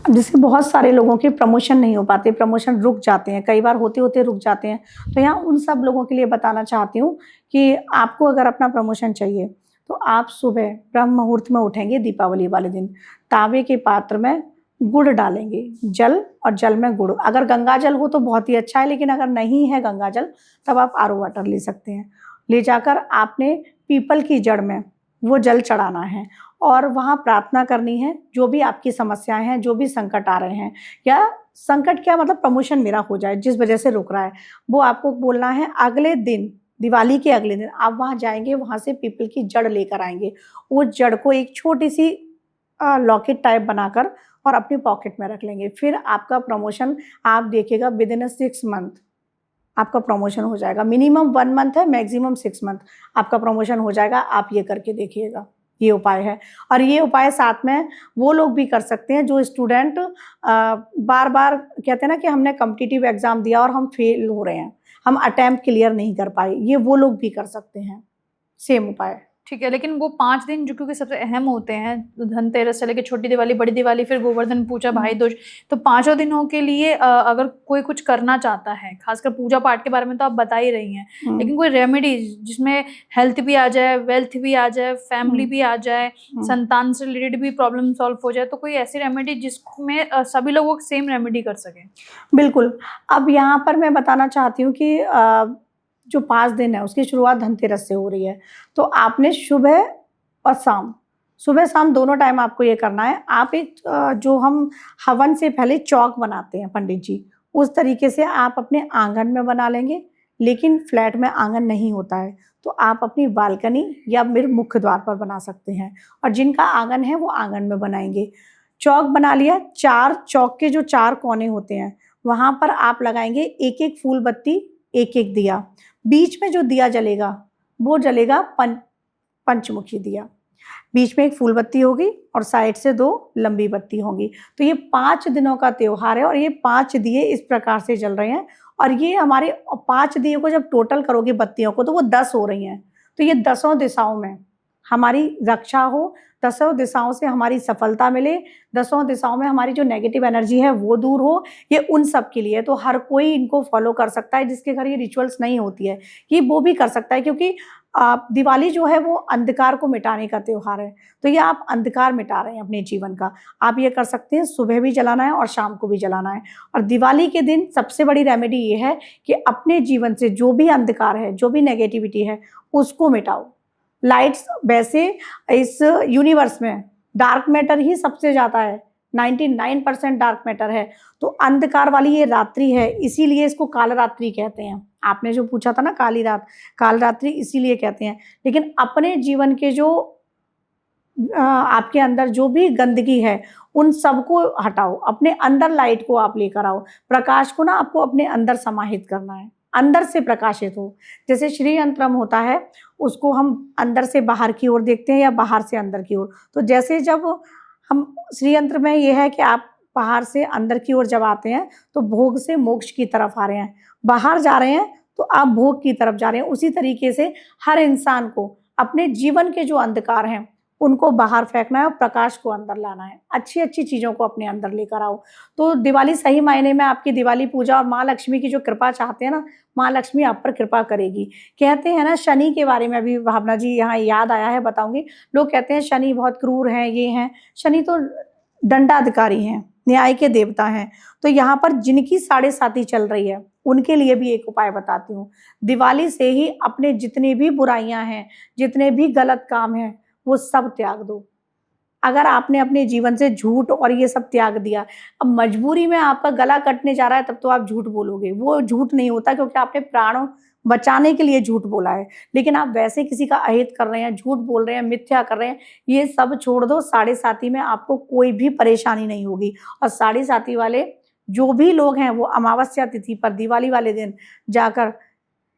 जिससे बहुत सारे लोगों के प्रमोशन नहीं हो पाते, प्रमोशन रुक जाते हैं, कई बार होते होते रुक जाते हैं। तो यहाँ उन सब लोगों के लिए बताना चाहती हूँ कि आपको अगर अपना प्रमोशन चाहिए तो आप सुबह ब्रह्म मुहूर्त में उठेंगे दीपावली वाले दिन, तांबे के पात्र में गुड़ डालेंगे, जल और जल में गुड़। अगर गंगा जल हो तो बहुत ही अच्छा है, लेकिन अगर नहीं है गंगा जल तब आप आरओ वाटर ले सकते हैं। ले जाकर आपने पीपल की जड़ में वो जल चढ़ाना है और वहाँ प्रार्थना करनी है, जो भी आपकी समस्याएं हैं, जो भी संकट आ रहे हैं, या संकट क्या मतलब प्रमोशन मेरा हो जाए जिस वजह से रुक रहा है, वो आपको बोलना है। अगले दिन, दिवाली के अगले दिन आप वहाँ जाएंगे, वहाँ से पीपल की जड़ लेकर आएंगे। वो जड़ को एक छोटी सी लॉकेट टाइप बनाकर और अपनी पॉकेट में रख लेंगे। फिर आपका प्रमोशन आप देखिएगा विदिन 6 मंथ आपका प्रमोशन हो जाएगा। मिनिमम 1 मंथ है, मैक्सिमम 6 मंथ आपका प्रमोशन हो जाएगा। आप ये करके देखिएगा, ये उपाय है। और ये उपाय साथ में वो लोग भी कर सकते हैं जो स्टूडेंट बार बार कहते हैं ना कि हमने कॉम्पिटिटिव एग्जाम दिया और हम फेल हो रहे हैं, हम अटेम्प्ट क्लियर नहीं कर पाए, ये वो लोग भी कर सकते हैं, सेम उपाय। ठीक है, लेकिन वो 5 दिन जो क्योंकि सबसे अहम होते हैं, धनतेरस से लेकर छोटी दिवाली, बड़ी दिवाली, फिर गोवर्धन पूजा, भाई दूज, तो 5 दिनों के लिए अगर कोई कुछ करना चाहता है, खासकर पूजा पाठ के बारे में तो आप बता ही रही हैं, लेकिन कोई रेमेडी जिसमें हेल्थ भी आ जाए, वेल्थ भी आ जाए, फैमिली भी आ जाए, संतान से रिलेटेड भी प्रॉब्लम सॉल्व हो जाए, तो कोई ऐसी रेमेडी जिसमें सभी लोग सेम रेमेडी कर सकें? बिल्कुल। अब यहाँ पर मैं बताना चाहती हूँ कि जो 5 दिन है उसकी शुरुआत धनतेरस से हो रही है, तो आपने सुबह और शाम, सुबह शाम दोनों टाइम आपको ये करना है। आप एक जो हम हवन से पहले चौक बनाते हैं पंडित जी, उस तरीके से आप अपने आंगन में बना लेंगे, लेकिन फ्लैट में आंगन नहीं होता है तो आप अपनी बालकनी या मेरे मुख्य द्वार पर बना सकते हैं, और जिनका आंगन है वो आंगन में बनाएंगे। चौक बना लिया, 4 चौक के जो 4 कोने होते हैं वहाँ पर आप लगाएंगे एक एक फूल बत्ती, एक एक दिया। बीच में जो दिया जलेगा वो जलेगा पंचमुखी दिया। बीच में एक फूल बत्ती होगी और साइड से 2 लंबी बत्ती होंगी। तो ये 5 दिनों का त्योहार है और ये 5 दिए इस प्रकार से जल रहे हैं और ये हमारे 5 दिए को जब टोटल करोगे बत्तियों को तो वो 10 हो रही हैं। तो ये 10 दिशाओं में हमारी रक्षा हो, 10 दिशाओं से हमारी सफलता मिले, 10 दिशाओं में हमारी जो नेगेटिव एनर्जी है वो दूर हो, ये उन सब के लिए। तो हर कोई इनको फॉलो कर सकता है, जिसके घर ये रिचुअल्स नहीं होती है, ये वो भी कर सकता है, क्योंकि दिवाली जो है वो अंधकार को मिटाने का त्योहार है। तो ये आप अंधकार मिटा रहे हैं अपने जीवन का। आप ये कर सकते हैं, सुबह भी जलाना है और शाम को भी जलाना है। और दिवाली के दिन सबसे बड़ी रेमेडी ये है कि अपने जीवन से जो भी अंधकार है, जो भी नेगेटिविटी है, उसको मिटाओ। लाइट्स वैसे इस यूनिवर्स में डार्क मैटर ही सबसे ज़्यादा है, 99% डार्क मैटर है। तो अंधकार वाली ये रात्रि है, इसीलिए इसको कालरात्रि कहते हैं। आपने जो पूछा था ना काली रात, कालरात्रि इसीलिए कहते हैं। लेकिन अपने जीवन के जो आपके अंदर जो भी गंदगी है उन सबको हटाओ, अपने अंदर लाइट को आप लेकर आओ। प्रकाश को ना आपको अपने अंदर समाहित करना है, अंदर से प्रकाशित हो। जैसे श्री यंत्रम होता है, उसको हम अंदर से बाहर की ओर देखते हैं या बाहर से अंदर की ओर। तो जैसे जब हम श्री यंत्र में ये है कि आप बाहर से अंदर की ओर जब आते हैं तो भोग से मोक्ष की तरफ आ रहे हैं, बाहर जा रहे हैं तो आप भोग की तरफ जा रहे हैं। उसी तरीके से हर इंसान को अपने जीवन के जो अंधकार हैं उनको बाहर फेंकना है और प्रकाश को अंदर लाना है। अच्छी अच्छी चीज़ों को अपने अंदर लेकर आओ। तो दिवाली सही मायने में आपकी दिवाली पूजा और माँ लक्ष्मी की जो कृपा चाहते हैं ना, माँ लक्ष्मी आप पर कृपा करेगी। कहते हैं ना, शनि के बारे में अभी भावना जी यहाँ याद आया है, बताऊंगी। लोग कहते हैं शनि बहुत क्रूर हैं, ये हैं। शनि तो दंडाधिकारी हैं, न्याय के देवता हैं। तो यहाँ पर जिनकी 7.5 चल रही है उनके लिए भी एक उपाय बताती हूँ। दिवाली से ही अपने जितनी भी बुराइयां हैं, जितने भी गलत काम हैं, वो सब त्याग दो। अगर आपने अपने जीवन से झूठ और ये सब त्याग दिया, अब मजबूरी में आपका गला कटने जा रहा है तब तो आप झूठ बोलोगे, वो झूठ नहीं होता, क्योंकि आपने प्राणों बचाने के लिए झूठ बोला है। लेकिन आप वैसे किसी का अहित कर रहे हैं, झूठ बोल रहे हैं, मिथ्या कर रहे हैं, ये सब छोड़ दो। 7.5 में आपको कोई भी परेशानी नहीं होगी। और 7.5 वाले जो भी लोग हैं वो अमावस्या तिथि पर दिवाली वाले दिन जाकर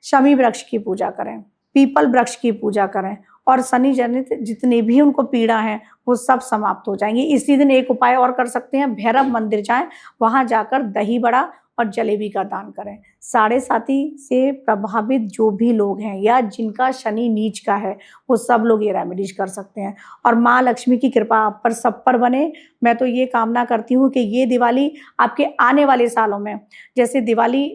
शमी वृक्ष की पूजा करें, पीपल वृक्ष की पूजा करें और शनि जनित जितनी भी उनको पीड़ा है वो सब समाप्त हो जाएंगी। इसी दिन एक उपाय और कर सकते हैं, भैरव मंदिर जाएं, वहां जाकर दही बड़ा और जलेबी का दान करें। 7.5 से प्रभावित जो भी लोग हैं या जिनका शनि नीच का है वो सब लोग ये रेमेडीज कर सकते हैं। और माँ लक्ष्मी की कृपा आप पर सब पर बने। मैं तो ये कामना करती हूँ कि ये दिवाली आपके आने वाले सालों में, जैसे दिवाली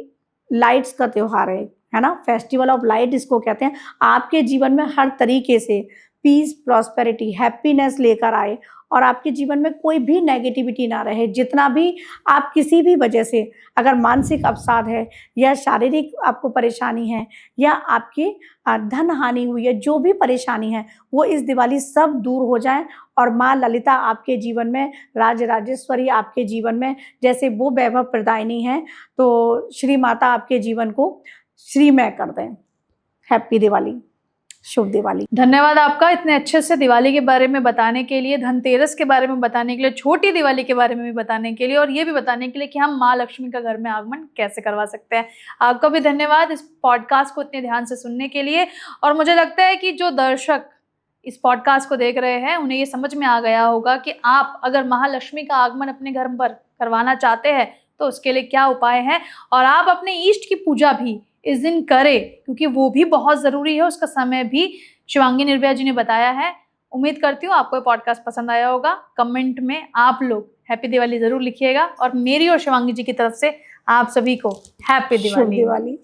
लाइट्स का त्योहार है ना, फेस्टिवल ऑफ लाइट इसको कहते हैं, आपके जीवन में हर तरीके से पीस, प्रॉस्पेरिटी, हैप्पीनेस लेकर आए और आपके जीवन में कोई भी नेगेटिविटी ना रहे। जितना भी आप किसी भी वजह से अगर मानसिक अवसाद है या शारीरिक आपको परेशानी है या आपकी धन हानि हुई है, जो भी परेशानी है वो इस दिवाली सब दूर हो जाए और माँ ललिता आपके जीवन में, राजराजेश्वरी आपके जीवन में जैसे वो वैभव प्रदायिनी है, तो श्री माता आपके जीवन को श्रीमय कर दें। हैप्पी दिवाली, शुभ दिवाली। धन्यवाद आपका इतने अच्छे से दिवाली के बारे में बताने के लिए, धनतेरस के बारे में बताने के लिए, छोटी दिवाली के बारे में भी बताने के लिए और ये भी बताने के लिए कि हम माँ लक्ष्मी का घर में आगमन कैसे करवा सकते हैं। आपका भी धन्यवाद इस पॉडकास्ट को इतने ध्यान से सुनने के लिए। और मुझे लगता है कि जो दर्शक इस पॉडकास्ट को देख रहे हैं उन्हें ये समझ में आ गया होगा कि आप अगर महालक्ष्मी का आगमन अपने घर पर करवाना चाहते हैं तो उसके लिए क्या उपाय हैं। और आप अपने इष्ट की पूजा भी इस दिन करें, क्योंकि वो भी बहुत ज़रूरी है, उसका समय भी शिवांगी निर्भया जी ने बताया है। उम्मीद करती हूँ आपको ये पॉडकास्ट पसंद आया होगा। कमेंट में आप लोग हैप्पी दिवाली ज़रूर लिखिएगा और मेरी और शिवांगी जी की तरफ से आप सभी को हैप्पी शुभ दिवाली।